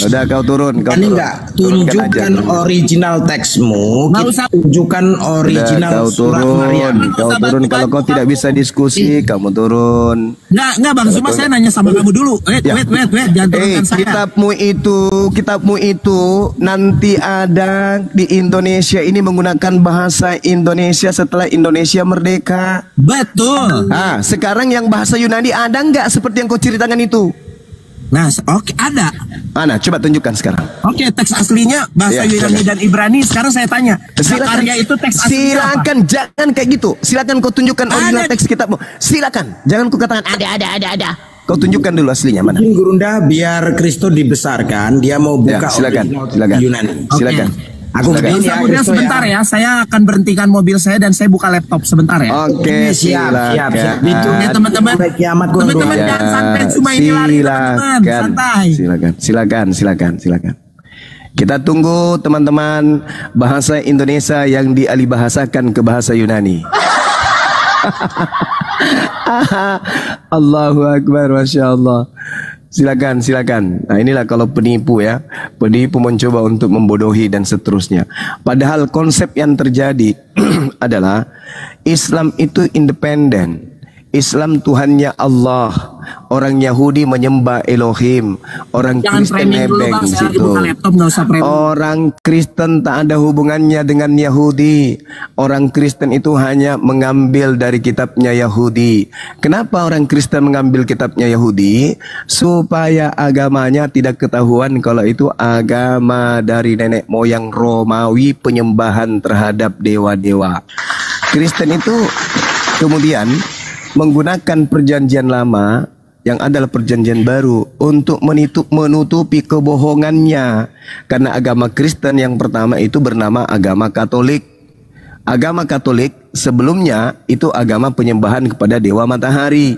Udah kau turun. Ini enggak tunjukkan original teksmu. Tunjukkan original surat Maryam. Kau turun kalau kau tidak bisa diskusi, kamu turun. Enggak Bang, cuma saya nanya sama kamu dulu. Wait, jangan turunkan saya. Kitabmu itu nanti ada di Indonesia ini menggunakan bahasa Indonesia setelah Indonesia merdeka. Betul. Nah, sekarang yang bahasa Yunani ada nggak seperti yang kau ceritakan itu? Nah, oke, ada. Nah, coba tunjukkan sekarang. Oke, teks aslinya bahasa Yunani dan Ibrani. Sekarang saya tanya, Zakaria itu teks aslinya silakan, jangan kayak gitu. Silakan kau tunjukkan original teks kitabmu. Silakan, jangan kau katakan ada. Kau tunjukkan dulu aslinya mana. Gurunda, biar Kristus dibesarkan, dia mau buka silakan. Yunani. Silakan. Aku kemudian sebentar ya, saya akan berhentikan mobil saya dan saya buka laptop sebentar ya. Oke, siap. Itu teman-teman. Teman-teman jangan sampai cuma ini lari teman-teman. Santai. Silakan. Kita tunggu teman-teman bahasa Indonesia yang dialih bahasakan ke bahasa Yunani. Allahu Akbar, Masya Allah. Silakan. Nah, inilah kalau penipu ya. Penipu mencoba untuk membodohi dan seterusnya. Padahal konsep yang terjadi adalah Islam itu independen. Islam Tuhannya Allah. Orang Yahudi menyembah Elohim. Orang Kristen nebeng situ. Orang Kristen tak ada hubungannya dengan Yahudi. Orang Kristen itu hanya mengambil dari kitabnya Yahudi. Kenapa orang Kristen mengambil kitabnya Yahudi? Supaya agamanya tidak ketahuan kalau itu agama dari nenek moyang Romawi, penyembahan terhadap dewa-dewa. Kristen itu kemudian menggunakan perjanjian lama yang adalah perjanjian baru untuk menutupi kebohongannya. Karena agama Kristen yang pertama itu bernama agama Katolik. Agama Katolik sebelumnya itu agama penyembahan kepada dewa matahari.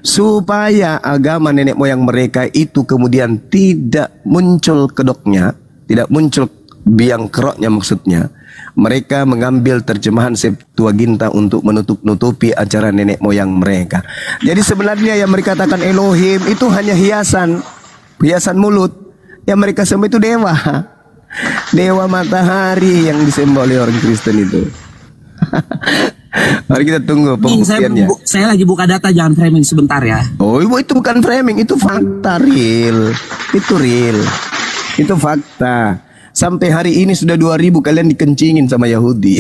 Supaya agama nenek moyang mereka itu kemudian tidak muncul kedoknya, tidak muncul biang keroknya maksudnya. Mereka mengambil terjemahan Septuaginta untuk menutup-nutupi acara nenek moyang mereka. Jadi sebenarnya yang mereka katakan Elohim itu hanya hiasan mulut. Yang mereka sembah itu dewa. Dewa matahari yang disembah oleh orang Kristen itu. Mari kita tunggu pembuktiannya. Saya lagi buka data, jangan framing sebentar ya. Oh, itu bukan framing, itu fakta real. Itu real. Itu fakta. Sampai hari ini sudah 2000 kalian dikencingin sama Yahudi.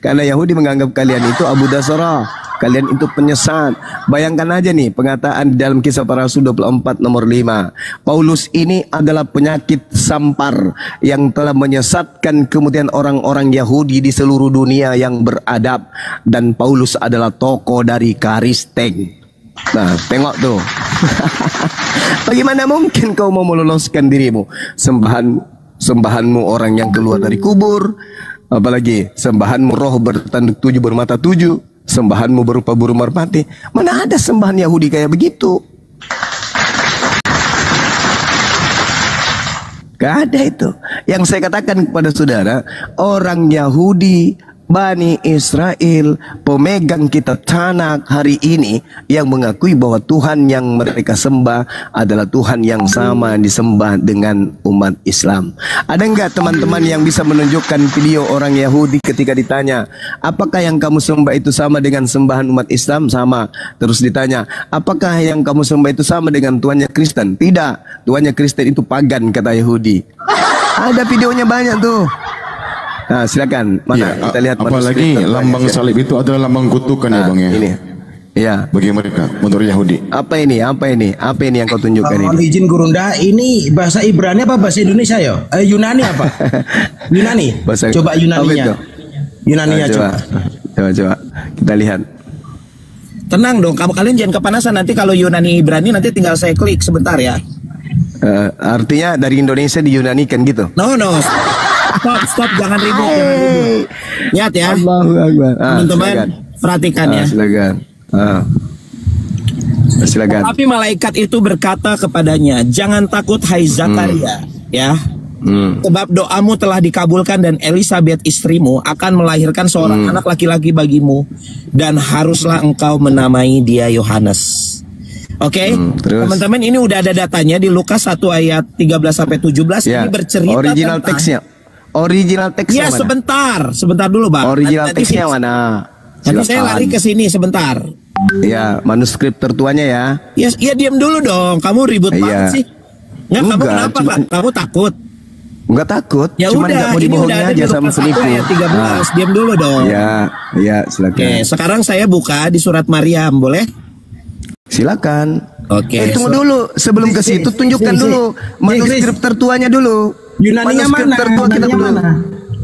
Karena Yahudi menganggap kalian itu Abu Dasrah, kalian itu penyesat. Bayangkan aja nih pengataan di dalam Kisah Para Rasul 24 nomor 5. Paulus ini adalah penyakit sampar yang telah menyesatkan kemudian orang-orang Yahudi di seluruh dunia yang beradab. Dan Paulus adalah tokoh dari Karisteng. Nah, tengok tuh. Bagaimana mungkin kau mau meloloskan dirimu? Sembahanmu orang yang keluar dari kubur, apalagi sembahanmu roh bertanduk 7 bermata 7, sembahanmu berupa burung merpati. Mana ada sembahan Yahudi kayak begitu? Gak ada itu. Yang saya katakan kepada saudara, orang Yahudi, Bani Israel, pemegang kitab Tanakh hari ini yang mengakui bahwa Tuhan yang mereka sembah adalah Tuhan yang sama disembah dengan umat Islam. Ada enggak teman-teman yang bisa menunjukkan video orang Yahudi ketika ditanya, apakah yang kamu sembah itu sama dengan sembahan umat Islam? Sama. Terus ditanya, apakah yang kamu sembah itu sama dengan Tuhannya Kristen? Tidak. Tuhannya Kristen itu pagan, kata Yahudi. Ada videonya banyak tuh. Nah, silakan. Mana? Kita lihat. Apalagi lambang salib itu adalah lambang kutukan ya Bang ya. Ini. Ya. Bagi mereka, menurut Yahudi. Apa ini yang kau tunjukkan ini? Mohon izin Gurunda, ini bahasa Ibrani apa bahasa Indonesia ya? Yunani apa? Yunani. Coba Yunaninya. Yunaninya coba. Coba. Kita lihat. Tenang dong, kalian jangan kepanasan. Nanti kalau Yunani Ibrani nanti tinggal saya klik sebentar ya. Artinya dari Indonesia di Yunani kan gitu? No. Stop, jangan ribut, Lihat ya, Allahu Akbar. Teman-teman, perhatikan ya. Silakan. Tapi malaikat itu berkata kepadanya, jangan takut hai Zakaria, ya. Sebab doamu telah dikabulkan dan Elisabeth istrimu akan melahirkan seorang anak laki-laki bagimu dan haruslah engkau menamai dia Yohanes. Oke, terus? teman-teman ini udah ada datanya di Lukas 1 ayat 13 sampai 17 Ya, ini bercerita original tentang teksnya. Original teksnya Ya, mana? sebentar dulu, Bang. Original Nanti teksnya mana? Nanti saya Silakan. lari ke sini sebentar. Ya, manuskrip tertuanya ya. Ya diam dulu dong. Kamu ribut Iya. banget sih. Kamu Enggak, kenapa, cuma- Pak? Kamu takut? Enggak takut, Ya cuman udah, enggak mau ini dibohongi udah ada di aja sama Lukas 1 penipu. ayat 13. Diam dulu dong. Ya, silakan. Oke, sekarang saya buka di surat Maryam, boleh? Silakan. Oke. Tunggu dulu, sebelum ke situ tunjukkan dulu manuskrip tertuanya dulu. Yunaninya Manuskrip mana? tertua kita Yunaninya dulu. mana?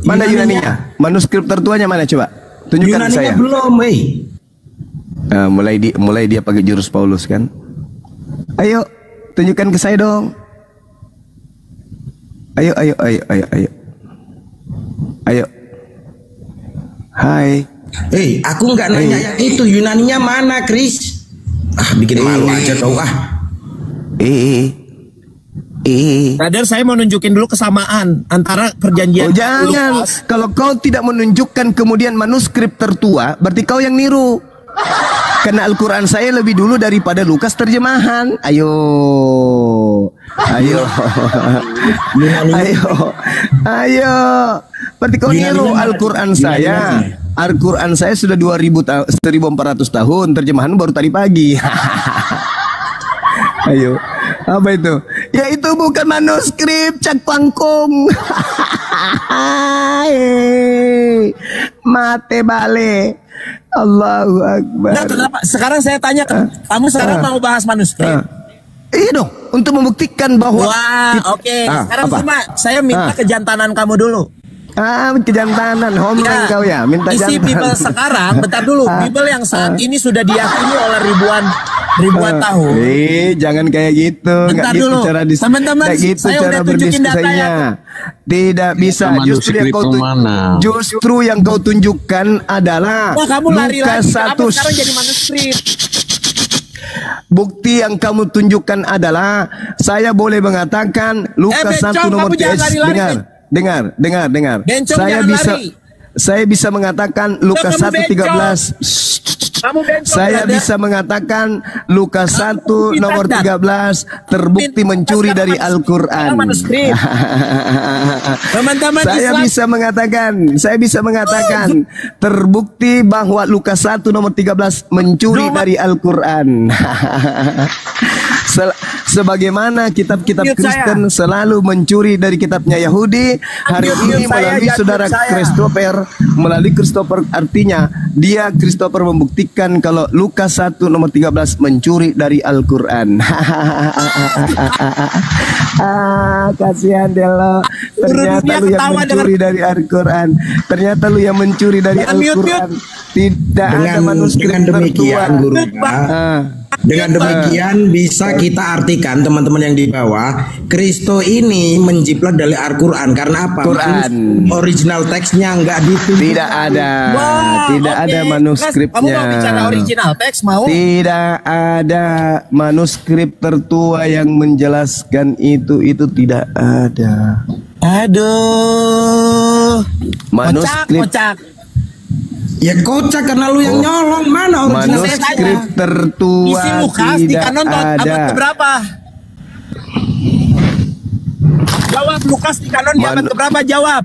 Mana Yunaninya? Yunaninya? Manuskrip tertuanya mana coba? Tunjukkan ke Yunaninya saya. belum, Mulai dia pakai jurus Paulus kan? Ayo, tunjukkan ke saya dong. Ayo. Hai. Aku nggak nanya yang itu. Yunaninya mana, Chris? Bikin malu aja kau Brother, saya mau nunjukin dulu kesamaan antara perjanjian Jangan. Lukas. Kalau kau tidak menunjukkan kemudian manuskrip tertua, berarti kau yang niru. Karena Al-Quran saya lebih dulu daripada Lukas terjemahan. Ayo. Berarti kau niru Al-Quran saya. Al-Quran saya sudah 1400 tahun, terjemahan baru tadi pagi. Ayo. Apa itu? Ya itu bukan manuskrip, Cak Pangkung. Mate bale. Allahu Akbar. Nah, kenapa? Sekarang saya tanya, kamu sekarang mau bahas manuskrip? Iya dong, untuk membuktikan bahwa. Wah, oke. Sekarang apa? cuma saya minta kejantanan kamu dulu. Kejantanan, homeng kau ya, minta isi jantan. Bible sekarang, bentar dulu. Bible yang saat ini sudah diyakini oleh ribuan tahun. Jangan kayak gitu. Bentar Nggak gitu dulu. cara Teman-teman, nggak gitu saya cara udah tunjukin berdiskusinya. Tidak bisa. Justru yang kau tunjukkan adalah Wah, kamu lari-lari. Lukas Kenapa 1. sekarang jadi manuskrip? Bukti yang kamu tunjukkan adalah saya boleh mengatakan Lukas 1 nomor 13. Dengar. Bencong, jangan lari. Saya bisa mengatakan Lukas 1:13. Kamu bencong, Saya brother. bisa mengatakan Lukas 1 nomor 13 terbukti mencuri dari Al-Quran. Teman-teman Saya bisa mengatakan terbukti bahwa Lukas 1 nomor 13 mencuri dari Al-Quran. Sebagaimana kitab-kitab Kristen selalu mencuri dari kitabnya Yahudi, hari ini melalui saudara Christopher, artinya dia Christopher membuktikan kalau Lukas 1 nomor 13 mencuri dari Al-Quran. Kasihan deh lo. Ternyata lu yang mencuri dari Al-Quran. Ternyata lu yang mencuri dari Al-Quran. Tidak ada manuskrip tertua. Dengan demikian bisa kita artikan teman-teman yang di bawah, Kristo ini menjiplak dari Al-Quran karena apa? Original teksnya nggak gitu. Tidak ada. Tidak ada manuskripnya. Kamu mau bicara original teks mau? Tidak ada manuskrip tertua yang menjelaskan itu tidak ada. Aduh. Manuskrip Kocak. Ya kocak karena lu yang nyolong. Mana original manuskrip tertua Isi Lukas di tidak kanon abad ada. keberapa? Jawab, Lukas di kanon di abad keberapa? Jawab.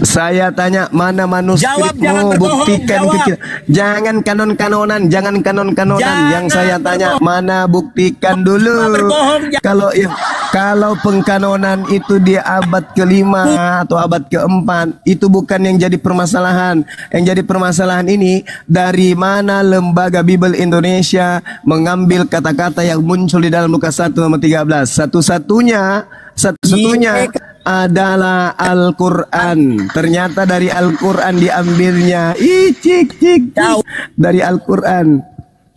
Saya tanya mana Jawab, manuskripmu, jangan berbohong, buktikan jawab. ke kita. Jangan kanon-kanonan. Yang saya tanya mana, buktikan dulu. Kalau pengkanonan itu di abad ke-5 atau abad ke-4, itu bukan yang jadi permasalahan. Yang jadi permasalahan ini dari mana Lembaga Bible Indonesia mengambil kata-kata yang muncul di dalam Lukas 1 nomor 13. Satu-satunya adalah Al-Quran. Ternyata dari Al-Quran diambilnya. Dari Al-Quran.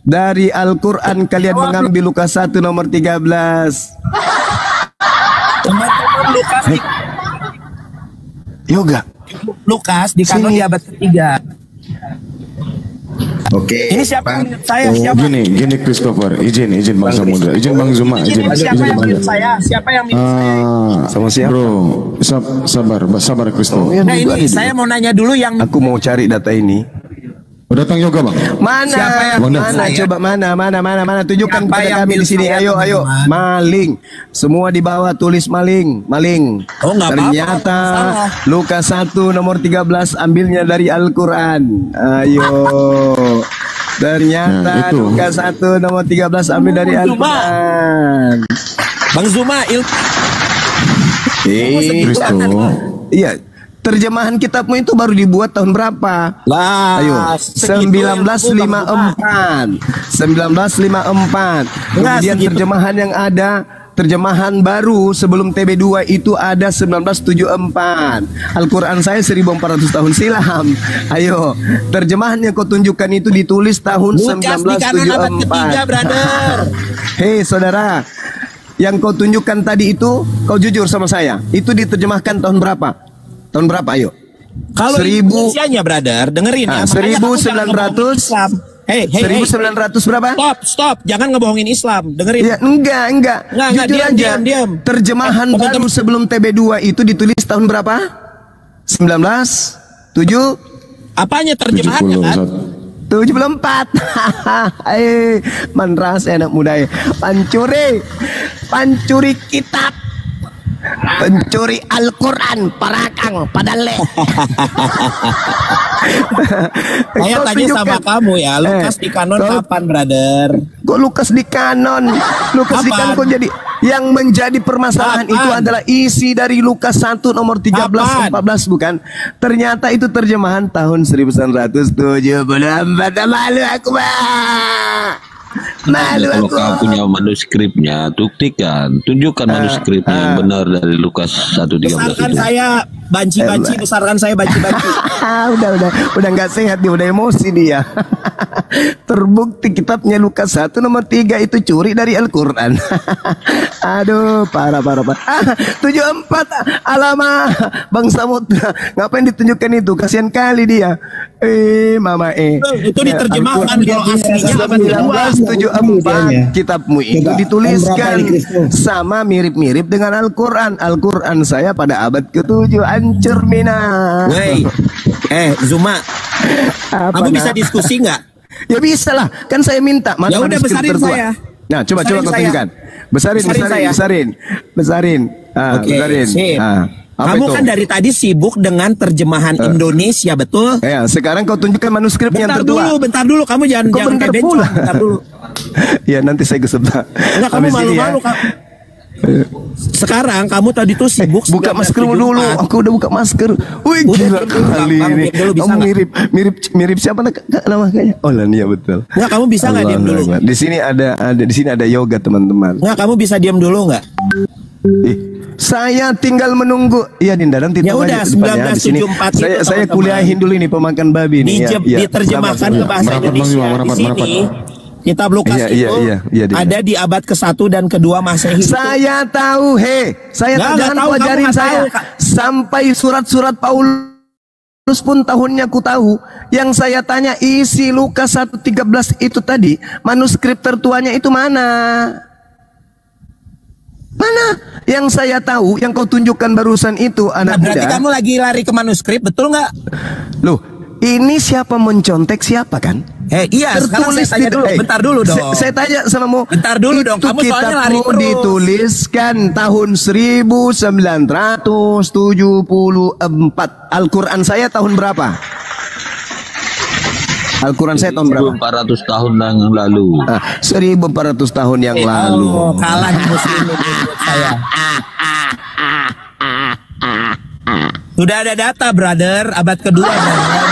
Dari Al-Quran kalian mengambil Lukas 1 nomor 13. Teman-teman, Lukas Yoga. Lukas di kanon di abad ketiga. Oke. Ini siapa? Saya siapa? Gini Christopher, izin Bang Samudra, izin Bang Zuma, izin. Siapa yang minta saya? Siapa yang minta saya? Sama siapa? Bro, sabar Christopher. Nah ini saya mau nanya dulu yang aku mau cari data ini. Udah datang yoga bang. Mana? Siapa yang Mana? Coba mana? Tunjukkan Siapa kepada yang kami di sini. bilang saya, Ayo. teman-teman? Maling. Semua di bawah tulis maling. Oh, nggak apa-apa, Ternyata nggak salah. Lukas 1 nomor 13 ambilnya dari Al-Quran. Ayo. Ternyata Nah, itu. Lukas 1 nomor 13 ambil dari Al-Quran. Bang Zuma, Kristo. Iya. Terjemahan kitabmu itu baru dibuat tahun berapa? Lah, Ayo, segitu yang 1954. 1954. Enggak, Kemudian segitu. terjemahan yang ada, terjemahan baru sebelum TB2 itu ada 1974. Al-Quran saya 1400 tahun silam. Ayo, terjemahan yang kau tunjukkan itu ditulis tahun Lukas di kanon abad ketiga, 1974. brother. Hei saudara, yang kau tunjukkan tadi itu, kau jujur sama saya, itu diterjemahkan tahun berapa? Tahun berapa ayo? Kalau 1000 Indonesianya, brother, dengerin ya. Makanya kamu jangan ngebohongin Islam. Hey, 1900 berapa? Stop, jangan ngebohongin Islam. Dengerin. Ya, enggak. Enggak, Jujur aja. diam. Terjemahan baru sebelum TB2 itu ditulis tahun berapa? 1907. Apanya terjemahannya kan? 74. Manras anak muda ya. Pancuri kitab. Pencuri Al-Quran, parakang, padale. Saya tanya sama kamu ya, Lukas di kanon kapan, brother? Kok Lukas di kanon? Lukas di kanon kok jadi yang menjadi permasalahan itu adalah isi dari Lukas 1 nomor 13 14 bukan? Ternyata itu terjemahan tahun 1974. Malu aku, Pak. Malu Kalau aku. kau punya manuskripnya, buktikan, tunjukkan manuskripnya yang benar dari Lukas 1:13 Besarkan itu. saya banci-banci, besarkan saya banci-banci. udah nggak sehat dia, udah emosi dia. Terbukti kitabnya Lukas 1 nomor 3 itu curi dari Al-Quran. Aduh, parah. 74 alama Bang Samudra, ngapain ditunjukkan itu? Kasihan kali dia. Mama Itu diterjemahkan kalau aslinya abad kedua. 1974 kitabmu itu dituliskan sama mirip-mirip dengan Al-Quran. Al-Quran saya pada abad ke-7 hancur mina. Wey, Zuma, kamu bisa diskusi nggak? Ya bisa lah, kan saya minta. Mana Ya udah, manuskrip besarin tertua? saya. Nah, coba Besarin kau saya. tunjukkan. Besarin. Oke, Besarin. sip. Apa Kamu itu? kan dari tadi sibuk dengan terjemahan Indonesia, betul? Ya, sekarang kau tunjukkan manuskrip yang tertua. Bentar dulu, kamu jangan Kok bentar kayak bencong, pula? bentar dulu. Ya, nanti saya kesebar. Enggak, kamu malu-malu, Kak. Sekarang kamu tadi tuh sibuk buka maskermu dulu. Aku udah buka masker. Wih, gila kali ini. Kamu mirip siapa namanya? Oh, Lania betul. Enggak, kamu bisa nggak diam dulu? Di sini ada yoga, teman-teman. Enggak, kamu bisa diam dulu nggak? Saya tinggal menunggu. Iya, Dinda, nanti ya udah, 1974 saya kuliahin dulu ini pemakan babi nih. Diterjemahkan ke bahasa Indonesia. Di sini kitab Lukas itu ada di abad ke-1 dan ke-2 Masehi. Saya tahu, jangan kau ajarin saya. Sampai surat-surat Paulus pun tahunnya ku tahu. Yang saya tanya isi Lukas 1:13 itu tadi, manuskrip tertuanya itu mana? Mana? Yang saya tahu, yang kau tunjukkan barusan itu, anak muda. Berarti kamu lagi lari ke manuskrip, betul nggak? Loh, ini siapa mencontek siapa kan? Iya, sekarang saya tanya dulu. Bentar dulu dong. Saya tanya samamu. Bentar dulu dong. Kamu soalnya lari terus. Dituliskan tahun 1974. Al-Quran saya tahun berapa? Al-Quran saya tahun berapa? 1400 tahun yang lalu. 1400 tahun yang lalu. Kalah di muslim menurut saya. Sudah ada data, brother. Abad kedua, brother.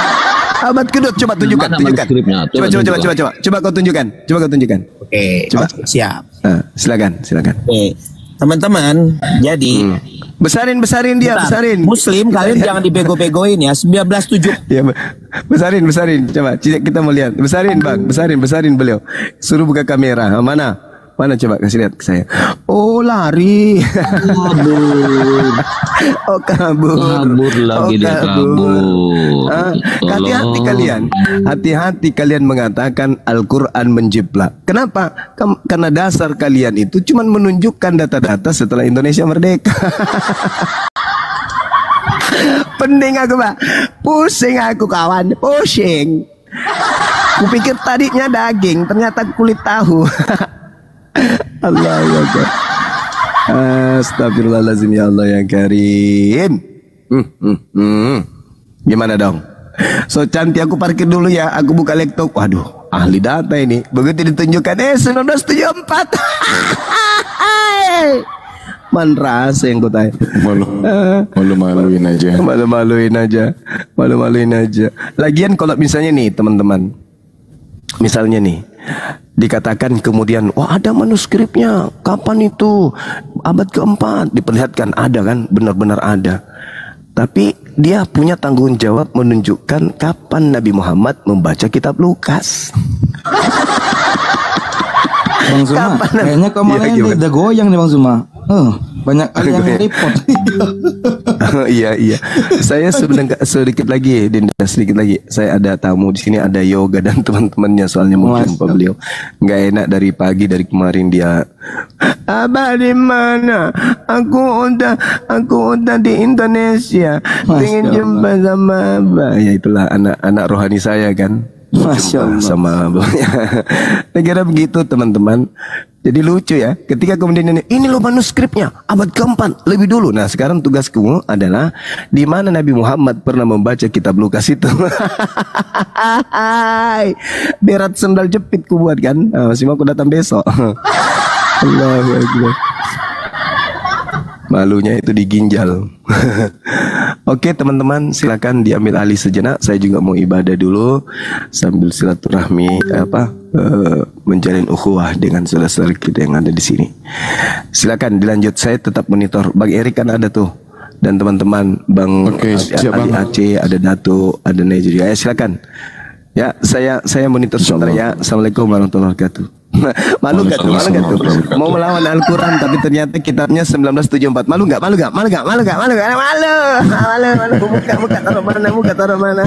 Abad kedua, coba tunjukkan. Coba kau tunjukkan. Oke, coba. Siap. Silakan. Oke. Teman-teman, jadi besarin dia. Muslim, kalian jangan dibego-begoin ya. 1907. Ya, besarin. Coba kita mau lihat. Besarin, Bang. Besarin beliau. Suruh buka kamera. Mana coba kasih lihat ke saya. Oh, lari. Kabur lagi dia kabur. Hati-hati kalian. Hati-hati kalian mengatakan Al-Quran menjiplak. Kenapa? Karena dasar kalian itu cuma menunjukkan data-data setelah Indonesia merdeka. Pening aku, Pak. Pusing aku, kawan. Pusing. Kupikir tadinya daging, ternyata kulit tahu. Allahu Akbar. Astagfirullahaladzim, ya Allah ya Karim. Gimana dong? So cantik, aku parkir dulu ya. Aku buka laptop. Waduh, ahli data ini. Begitu ditunjukkan 1974. Man rasa yang ku tanya. Malu-maluin aja. Malu-maluin aja. Lagian kalau misalnya nih teman-teman, misalnya nih dikatakan kemudian, wah ada manuskripnya, kapan itu, abad keempat, diperlihatkan ada kan, benar-benar ada. Tapi dia punya tanggung jawab menunjukkan kapan Nabi Muhammad membaca kitab Lukas. Bang Zuma, kayaknya kemarin udah goyang nih Bang Zuma. Banyak kali yang report. Iya. Saya sedikit lagi, Dinda, sedikit lagi. Saya ada tamu di sini, ada Yoga dan teman-temannya, soalnya mau jumpa beliau. Nggak enak dari pagi, dari kemarin dia. Abah di mana? Aku udah di Indonesia. Pengen jumpa sama Abah. Ya itulah anak rohani saya kan. Masya Allah. Sama abahnya. Negara begitu teman-teman. Jadi lucu ya, ketika kemudian ini loh manuskripnya abad keempat, lebih dulu. Nah sekarang tugasku adalah di mana Nabi Muhammad pernah membaca kitab Lukas itu. Berat sendal jepit ku buat kan. Masih mau aku datang besok. Allahu Akbar. Malunya itu diginjal. Oke teman-teman, silakan diambil alih sejenak. Saya juga mau ibadah dulu sambil silaturahmi menjalin ukhuwah dengan saudara-saudara kita yang ada di sini. Silakan dilanjut. Saya tetap monitor. Bang Erik kan ada tuh, dan teman-teman Bang Ali Aceh, ada Dato, ada Nigeria. Silakan. Ya, saya monitor sebentar ya. Assalamualaikum warahmatullahi wabarakatuh. Malu gak tuh? Mau melawan Al-Quran tapi ternyata kitabnya 1974. Malu gak? Muka taruh mana?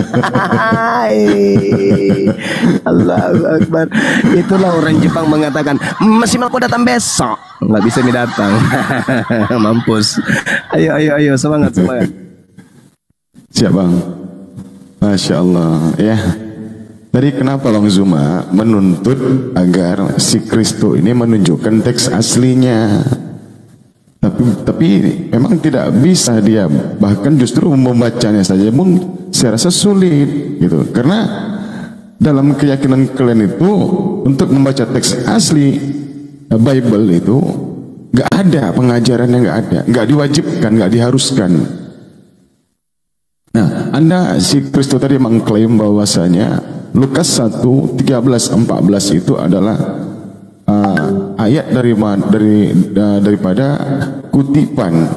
Allahu Akbar. Itulah orang Jepang mengatakan, masih mau datang besok. Nggak bisa nih datang. Mampus. Ayo semangat. Siap Bang. Masya Allah ya. Tadi kenapa Bang Zuma menuntut agar si Kristo ini menunjukkan teks aslinya? Tapi memang tidak bisa dia, bahkan justru membacanya saja pun saya rasa sulit gitu. Karena dalam keyakinan kalian itu untuk membaca teks asli Bible itu nggak ada pengajarannya, nggak diwajibkan, nggak diharuskan. Nah, Anda si Kristo tadi mengklaim bahwasanya Lukas 1:13-14 itu adalah ayat daripada kutipan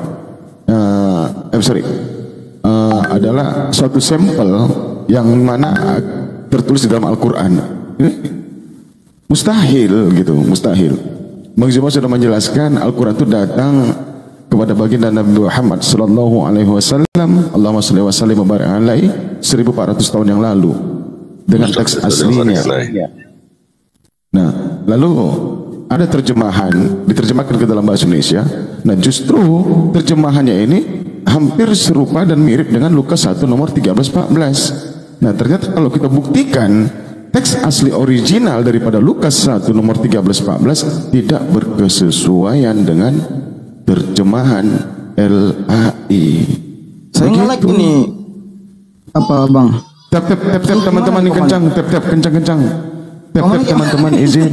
adalah suatu sampel yang mana tertulis di dalam Al-Quran. Mustahil gitu, mustahil. Bang Zuma sudah menjelaskan Al-Quran itu datang kepada baginda Nabi Muhammad sallallahu alaihi wasallam, Allahumma shalli wa sallim wa barik alaihi, 1400 tahun yang lalu dengan teks aslinya. Nah, lalu ada terjemahan, diterjemahkan ke dalam bahasa Indonesia. Nah, justru terjemahannya ini hampir serupa dan mirip dengan Lukas 1 nomor 13-14. Nah, ternyata kalau kita buktikan teks asli original daripada Lukas 1 nomor 13-14 tidak berkesesuaian dengan terjemahan LAI. Saya nge-like ini apa Bang? Tap teman-teman ini kencang, tap kencang. Tap teman-teman izin.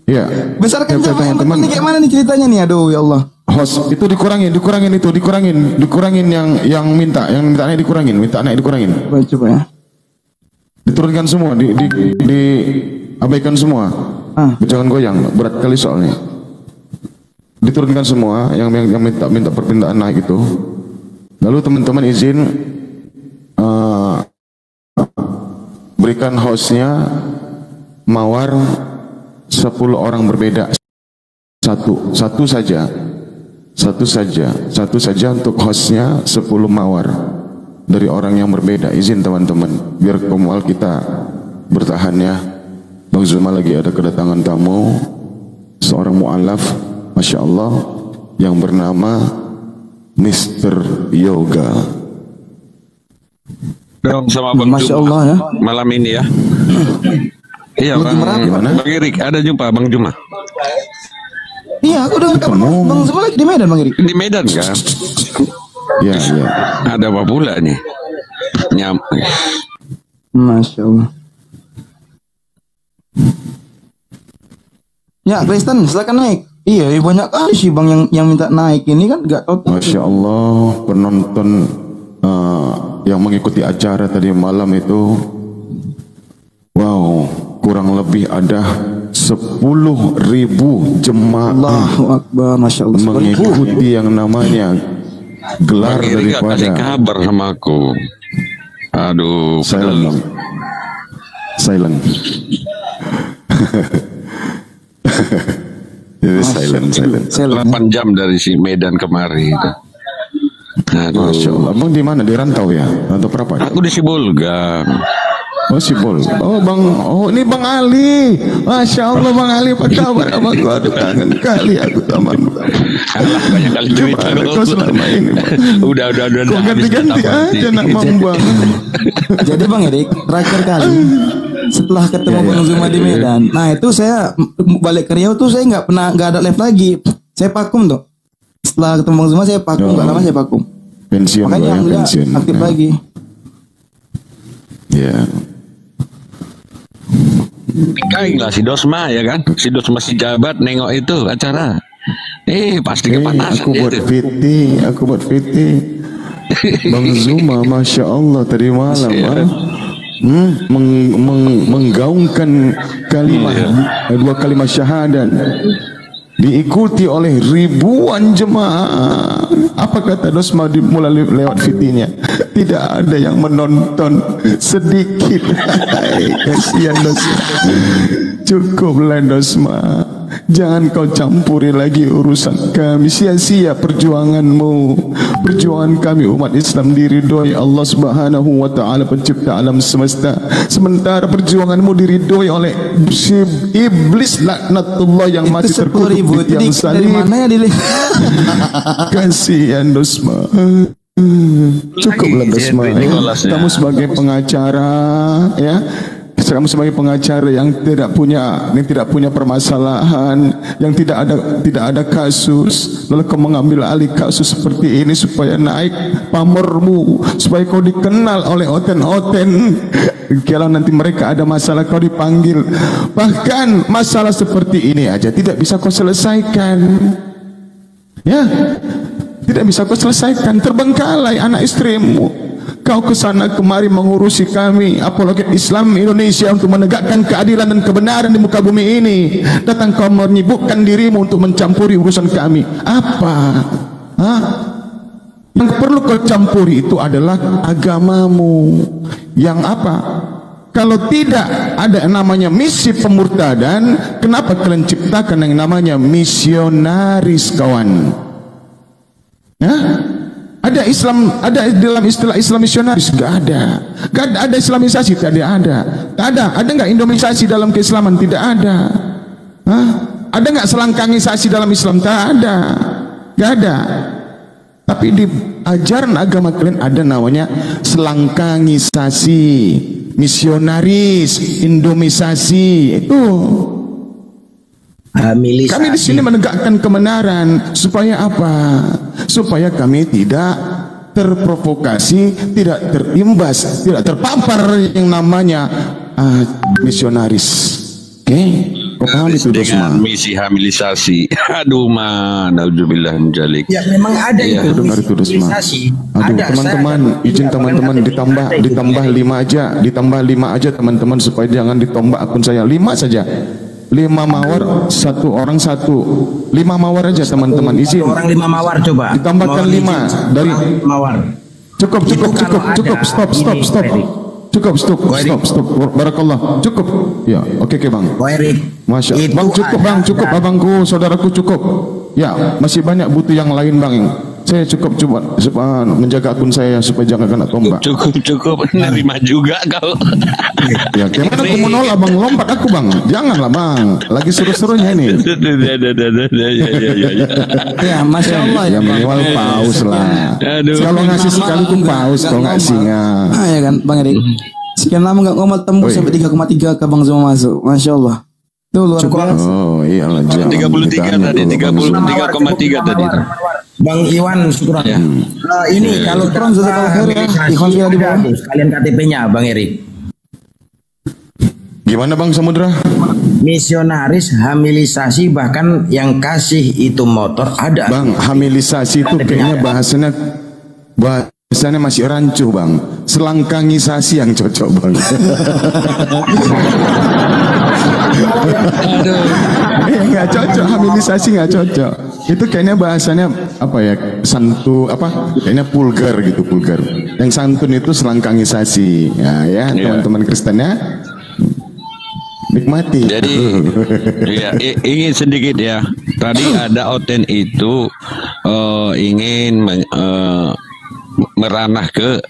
Iya. Besar kencang teman-teman. Ini kayak mana nih ceritanya nih? Aduh ya Allah. Host itu dikurangin yang mintaannya dikurangin, Coba ya. Diturunkan semua, diabaikan semua. Jangan goyang, berat kali soalnya. Diturunkan semua yang minta perpindahan naik itu. Lalu teman-teman izin berikan hostnya mawar 10 orang berbeda, satu saja untuk hostnya 10 mawar dari orang yang berbeda. Izin teman-teman biar komual kita bertahan ya. Bang Zuma lagi ada kedatangan tamu, seorang mu'alaf Masya Allah yang bernama Mr. Yoga. dong sama Bang Masya Juma Allah ya. malam ini ya. Iya Bang Erik, ada jumpa Bang Juma. Iya, aku udah ketemu Bang Zuma lagi di Medan, Bang Erik. Di Medan kan? Ya, ya. Ada apa pula nih? Masya Allah. Ya, Kristen, silakan naik. Iya, banyak kali sih Bang yang minta naik ini kan nggak total. Masya Allah, penonton yang mengikuti acara tadi malam itu, wow, kurang lebih ada 10.000 jemaah. Allahu Akbar, Masya Allah. Mengikuti yang namanya gelar daripada. Kasih kabar sama aku. Aduh, silent. Jadi silent. 8 jam dari si Medan kemari itu. Aduh. Masya Allah. Abang di mana? Di rantau ya? Atau berapa? Aku di Sibolga. Oh Sibol. Oh ini Bang Ali. Masya Allah Bang Ali, apa kabar Abang? Aduh kangen kali aku sama Bang. Alah, banyak kali cerita kau selama ini. Udah. Kau ganti-ganti aja nak Bang. Jadi Bang Erik, terakhir kali setelah ketemu Bang Zuma di Medan, nah itu saya balik ke Riau tuh saya nggak ada live lagi. Saya vakum tuh. Setelah ketemu Bang Zuma saya vakum, nggak lama saya vakum. Pensiun. Makanya pensiun. Aktif lagi. Ya. Kain lah si Dosma ya kan, si Dosma si jabat nengok itu acara, pasti kepanasan. Aku buat VT, Bang Zuma, Masya Allah tadi malam menggaungkan kalimat dua kalimat syahadat diikuti oleh ribuan jemaah. Apa kata Dosma mulai lewat VT-nya? Tidak ada yang menonton sedikit. Kasihan Dosma. Cukuplah Dosma. Jangan kau campuri lagi urusan kami. Sia-sia perjuanganmu. Perjuangan kami umat Islam diridhoi Allah Subhanahu wa taala pencipta alam semesta. Sementara perjuanganmu diridhoi oleh si iblis laknatullah yang masih terkutuk di tiang salib. Kasihan Dosma. Cukuplah Dosma. Kamu sebagai pengacara ya. Kamu sebagai pengacara yang tidak punya permasalahan, yang tidak ada kasus, lalu kau mengambil alih kasus seperti ini supaya naik pamormu, supaya kau dikenal oleh oten-oten. Kalau nanti mereka ada masalah kau dipanggil. Bahkan masalah seperti ini aja tidak bisa kau selesaikan. Ya, tidak bisa kau selesaikan. Terbengkalai anak istrimu. Kau kesana kemari mengurusi kami apologet Islam Indonesia untuk menegakkan keadilan dan kebenaran di muka bumi ini. Datang kau menyibukkan dirimu untuk mencampuri urusan kami. Apa? Yang perlu kau campuri itu adalah agamamu. Yang apa? Kalau tidak ada namanya misi pemurtadan, kenapa kalian ciptakan yang namanya misionaris, kawan? Ada Islam, ada dalam istilah Islam misionaris? Gak ada. Ada Islamisasi? Tidak ada. Ada nggak Indomisasi dalam keislaman? Tidak ada. Ada nggak selangkangisasi dalam Islam? Tak ada. Gak ada. Tapi di ajaran agama kalian ada namanya selangkangisasi, misionaris, Indomisasi. Itu. Kami di sini menegakkan kebenaran supaya apa? Supaya kami tidak terprovokasi, tidak terimbas, tidak terpapar yang namanya misionaris. Oke? Kau paham itu Dosma? Misi hamilisasi. Aduh naudzubillah min dzalik. Ya memang ada itu dengar itu Dosma. Aduh teman-teman, izin teman-teman ditambah 5 aja, ditambah 5 aja teman-teman supaya jangan ditombak akun saya. 5 saja. 5 mawar, 1 orang 1. 5 mawar aja teman-teman, izin. Orang 5 mawar coba. Ditambahkan 5 dari mawar. Cukup. Stop. Stop. Barakallah. Cukup. Ya, oke Bang. Masya Allah. Bang cukup abangku, saudaraku cukup. Ya, masih banyak butuh yang lain Bang. Saya cukup coba menjaga akun saya supaya jangan kena tombak. Cukup nerima juga kau. Ya, gimana aku mau nolak bang, lompat aku bang. Janganlah bang, lagi seru-serunya ini. Ya, masya Allah ya. Minimal paus lah. Kalau ngasih sekali pun paus, kalau nggak singa. Ya kan, Bang Erik. Sekian lama nggak ngomong tembus sampai 3,3 ke Bang Zuma masuk. Masya Allah. Itu luar biasa. Oh iyalah. 33 tadi, 33,3 tadi. Bang Iwan syukuran ya. Ini kalau syukuran sekalian KTP-nya Bang Erik. Gimana Bang Samudra? Misionaris hamilisasi, bahkan yang kasih itu motor ada. Bang, hamilisasi itu kayaknya bahasanya masih rancu Bang. Selangkangisasi yang cocok Bang. Nggak cocok, hamilisasi nggak cocok. Itu kayaknya bahasanya apa ya, kayaknya vulgar gitu, vulgar. Yang santun itu selangkangisasi. Ya teman-teman Kristen ya, nikmati. Jadi ya, ingin sedikit ya. Tadi ada Oten itu ingin meranah ke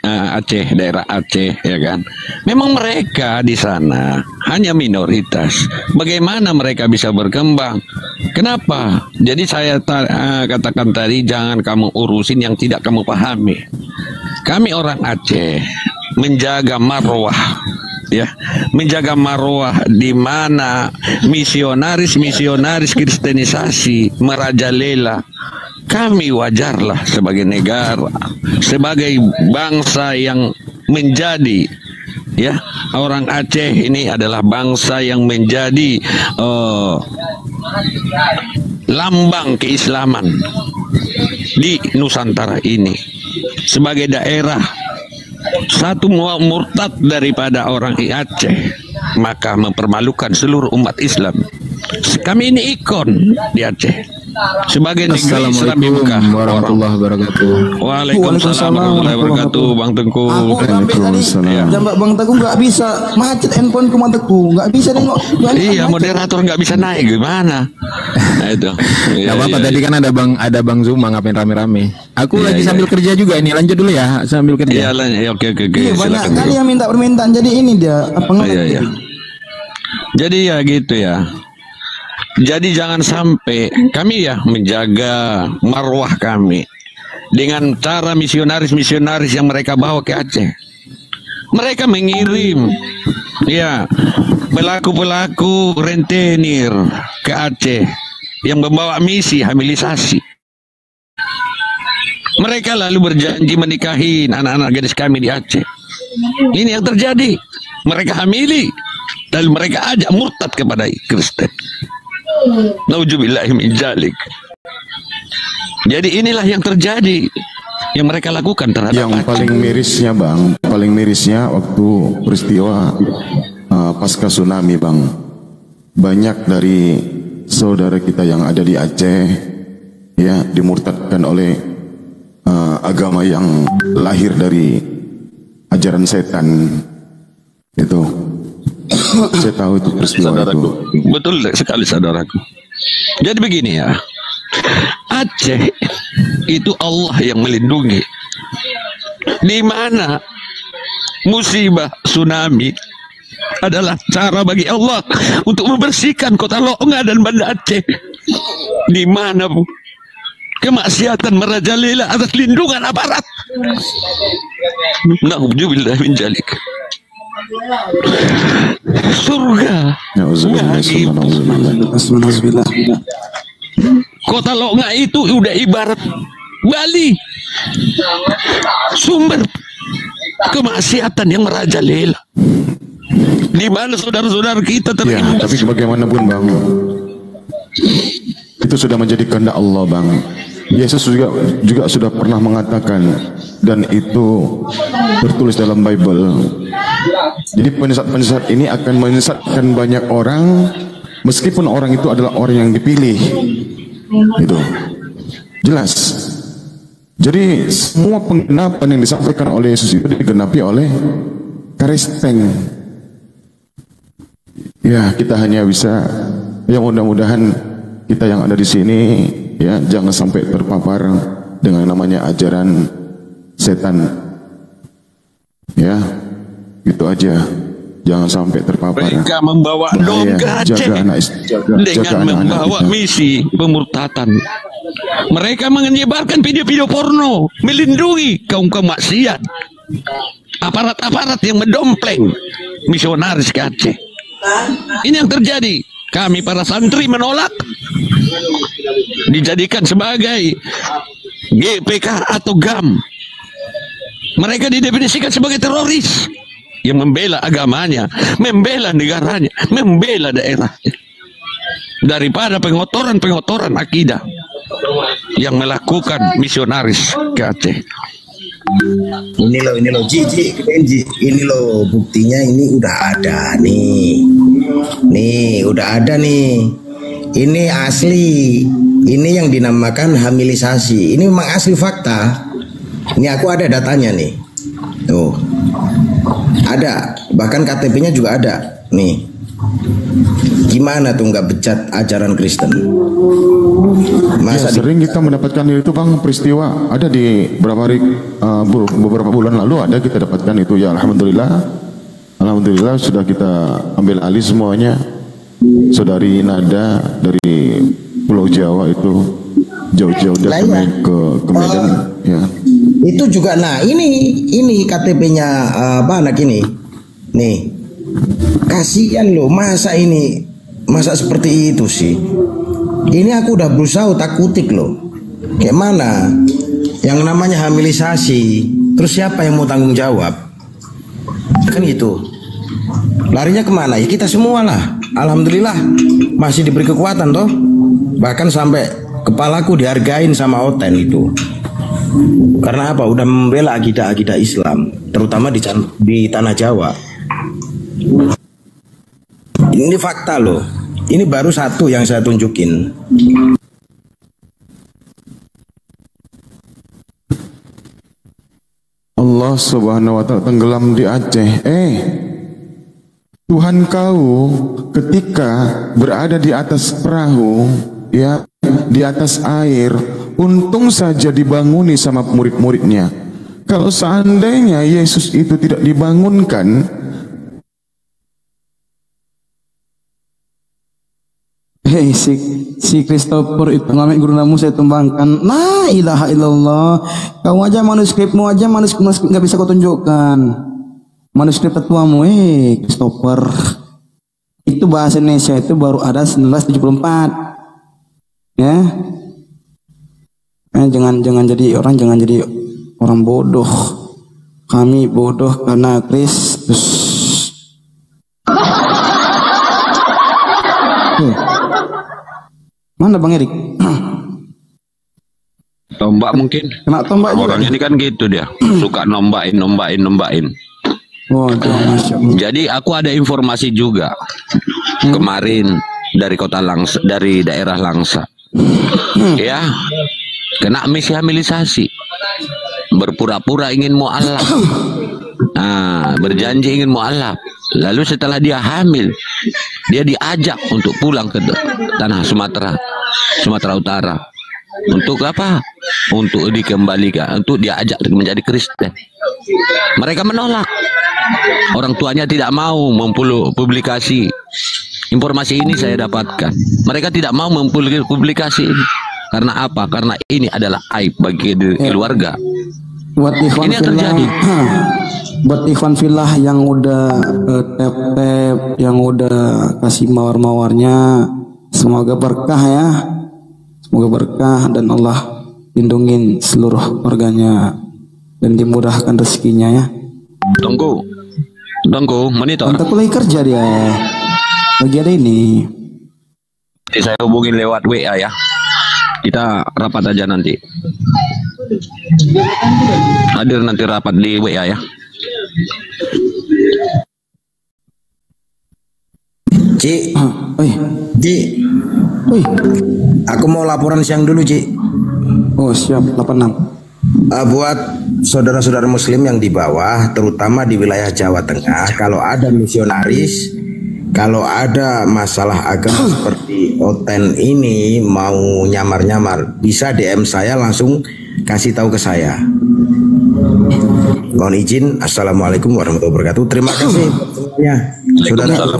Aceh, daerah Aceh, ya kan. Memang mereka di sana hanya minoritas. Bagaimana mereka bisa berkembang? Kenapa? Jadi saya katakan tadi, jangan kamu urusin yang tidak kamu pahami. Kami orang Aceh menjaga marwah, ya, menjaga marwah di mana misionaris kristenisasi merajalela. Kami wajarlah sebagai negara, sebagai bangsa yang menjadi, ya, orang Aceh ini adalah bangsa yang menjadi lambang keislaman di Nusantara ini, sebagai daerah satu murtad daripada orang Aceh, maka mempermalukan seluruh umat Islam. Kami ini ikon di Aceh sebagai negeri Islam di Mekah. Warahmatullahi wabarakatuh. Waalaikumsalam warahmatullahi wabarakatuh. Bang Tengku. Aku sampai tadi jambak Bang Teguh nggak bisa, macet handphone ke Bang Teguh, nggak bisa nengok. Iya, moderator nggak bisa naik gimana? Nah itu. Gak apa-apa, tadi kan ada Bang Zuma ngapain rame-rame. Aku lagi sambil kerja juga ini, lanjut dulu ya sambil kerja. Iya, oke. Iya, banyak kali yang minta permintaan, jadi ini dia apa iya. Jadi ya gitu ya. Jadi jangan sampai kami ya menjaga marwah kami dengan cara misionaris yang mereka bawa ke Aceh. Mereka mengirim ya pelaku rentenir ke Aceh yang membawa misi hamilisasi. Mereka lalu berjanji menikahi anak-anak gadis kami di Aceh. Ini yang terjadi. Mereka hamili lalu mereka ajak murtad kepada Kristen. Nauzubillahi min dzalik. Jadi inilah yang terjadi, yang mereka lakukan terhadap yang paling mirisnya Bang, paling mirisnya waktu peristiwa pasca tsunami Bang. Banyak dari saudara kita yang ada di Aceh ya dimurtadkan oleh agama yang lahir dari ajaran setan itu. Saya tahu itu peristiwa itu. Betul sekali saudaraku. Jadi begini ya, Aceh itu Allah yang melindungi. Di mana musibah tsunami adalah cara bagi Allah untuk membersihkan kota Loknga dan Banda Aceh. Di mana kemaksiatan merajalela atas lindungan aparat. Nauzubillahi min dzalik. Surga kota Loknga itu udah ibarat Bali, sumber kemaksiatan yang merajalela, di mana saudara-saudara kita ya, tapi bagaimanapun Bang, itu sudah menjadi kehendak Allah Bang. Yesus juga sudah pernah mengatakan, dan itu tertulis dalam Bible. Jadi penyesat-penyesat ini akan menyesatkan banyak orang, meskipun orang itu adalah orang yang dipilih. Itu jelas. Jadi semua penggenapan yang disampaikan oleh Yesus itu digenapi oleh Kristen. Ya, kita hanya bisa, ya mudah-mudahan kita yang ada di sini ya jangan sampai terpapar dengan namanya ajaran setan. Ya, itu aja. Jangan sampai terpapar. Mereka membawa dom ke Aceh dengan membawa misi pemurtatan. Mereka menyebarkan video-video porno, melindungi kaum-kaum maksiat. Aparat-aparat yang mendompleng misionaris ke Aceh. Ini yang terjadi. Kami para santri menolak dijadikan sebagai GPK atau GAM. Mereka didefinisikan sebagai teroris yang membela agamanya, membela negaranya, membela daerahnya, daripada pengotoran-pengotoran akidah yang melakukan misionaris ke Aceh. Ini loh, Ji, ini loh buktinya, ini udah ada nih. Nih, udah ada nih. Ini asli. Ini yang dinamakan hamilisasi. Ini memang asli fakta. Ini aku ada datanya nih. Tuh. Ada, bahkan KTP-nya juga ada. Nih. Gimana tuh nggak becat ajaran Kristen? Masa ya, sering kita mendapatkan itu Bang, peristiwa ada di beberapa bulan lalu ada kita dapatkan itu ya. Alhamdulillah sudah kita ambil alih semuanya. Saudari Nada dari Pulau Jawa itu jauh-jauh datang ke Medan ya. Itu juga, nah ini KTP-nya apa anak ini nih, kasihan loh, masa seperti itu sih. Ini aku udah berusaha otak-atik loh. Kayak mana yang namanya hamilisasi, terus siapa yang mau tanggung jawab? Kan gitu. Larinya kemana? Ya kita semua lah. Alhamdulillah masih diberi kekuatan toh. Bahkan sampai kepalaku dihargain sama Oten itu. Karena apa? Udah membela akidah-akidah Islam, terutama di tanah Jawa. Ini fakta loh. Ini baru satu yang saya tunjukin. Allah Subhanahu wa ta'ala tenggelam di Aceh. Tuhan kau ketika berada di atas perahu, ya, di atas air, untung saja dibanguni sama murid-muridnya. Kalau seandainya Yesus itu tidak dibangunkan, si Christopher itu ngambil guru namu saya tumbangkan. La ilaha illallah. Kau aja manuskripmu aja manuskrip nggak bisa kau tunjukkan. Manuskrip tetuamu Christopher. Itu bahasa Indonesia itu baru ada 1974. Ya. Jangan jadi orang bodoh. Kami bodoh karena Kristus. Mana Bang Erik? Tombak mungkin. Kena tombak juga. Orang ini kan gitu dia, suka nombain. Oh, jadi aku ada informasi juga kemarin dari kota Langsa, dari daerah Langsa, ya, kena misi hamilisasi, berpura-pura ingin mu'alaf, berjanji ingin mu'alaf, lalu setelah dia hamil, dia diajak untuk pulang ke tanah Sumatera Utara. Untuk apa? Untuk dikembalikan, untuk diajak menjadi Kristen. Mereka menolak. Orang tuanya tidak mau mempublikasi informasi ini. Saya dapatkan mereka tidak mau mempublikasi ini. Karena apa? Karena ini adalah aib bagi keluarga. Ini yang terjadi. Buat Ivan Villah yang udah tap-tap, yang udah kasih mawar-mawarnya, semoga berkah ya. Semoga berkah dan Allah lindungin seluruh keluarganya dan dimudahkan rezekinya ya. Tunggu monitor. Aku lagi kerja dia. Lagi ada ini. Nanti saya hubungin lewat WA ya. Kita rapat aja nanti. Hadir nanti rapat di WA ya. Ci, aku mau laporan siang dulu, Ci. Oh siap, 86. Buat saudara-saudara Muslim yang di bawah, terutama di wilayah Jawa Tengah, kalau ada misionaris, kalau ada masalah agama seperti Oten ini mau nyamar-nyamar, bisa DM saya langsung kasih tahu ke saya. Mohon izin. Assalamualaikum warahmatullahi wabarakatuh. Terima kasih semuanya. Waalaikumsalam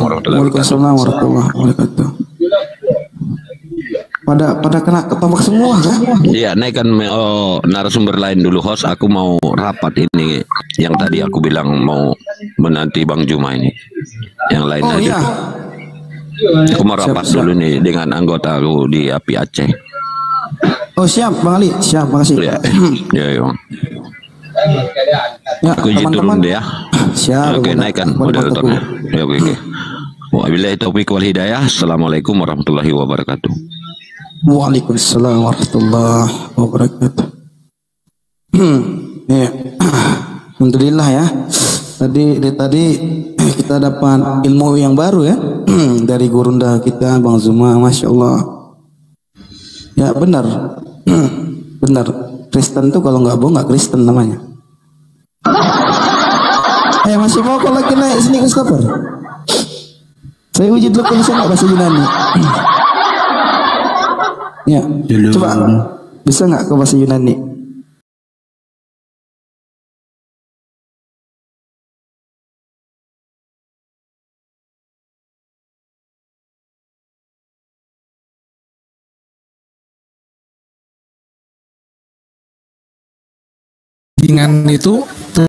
warahmatullahi wabarakatuh. Pada kena ketembak semua kan? Iya, naikkan narasumber lain dulu, host. Aku mau rapat ini yang tadi aku bilang mau menanti Bang Juma ini. Yang lain aja. Iya. Aku mau rapat dulu nih dengan anggota aku di API Aceh. Oh siap Bang Ali, siap, makasih. Ya, ya, Bang. Ya, Aku izin turun deh ya. Siap. Oke, naikkan moderatornya. Ya, oke. Wabillahi taufiq wal hidayah. Assalamualaikum warahmatullahi wabarakatuh. Waalaikumsalam warahmatullahi wabarakatuh. Ya. Alhamdulillah ya. Tadi kita dapat ilmu yang baru ya dari gurunda kita Bang Zuma, masya Allah. Ya benar, benar. Kristen tuh kalau nggak bohong nggak Kristen namanya. Masih mau kalau lagi naik sini ke Stopper? Saya uji dulu kalau saya nggak bahasa Yunani. Ya, coba bisa nggak ke bahasa Yunani? Dengan itu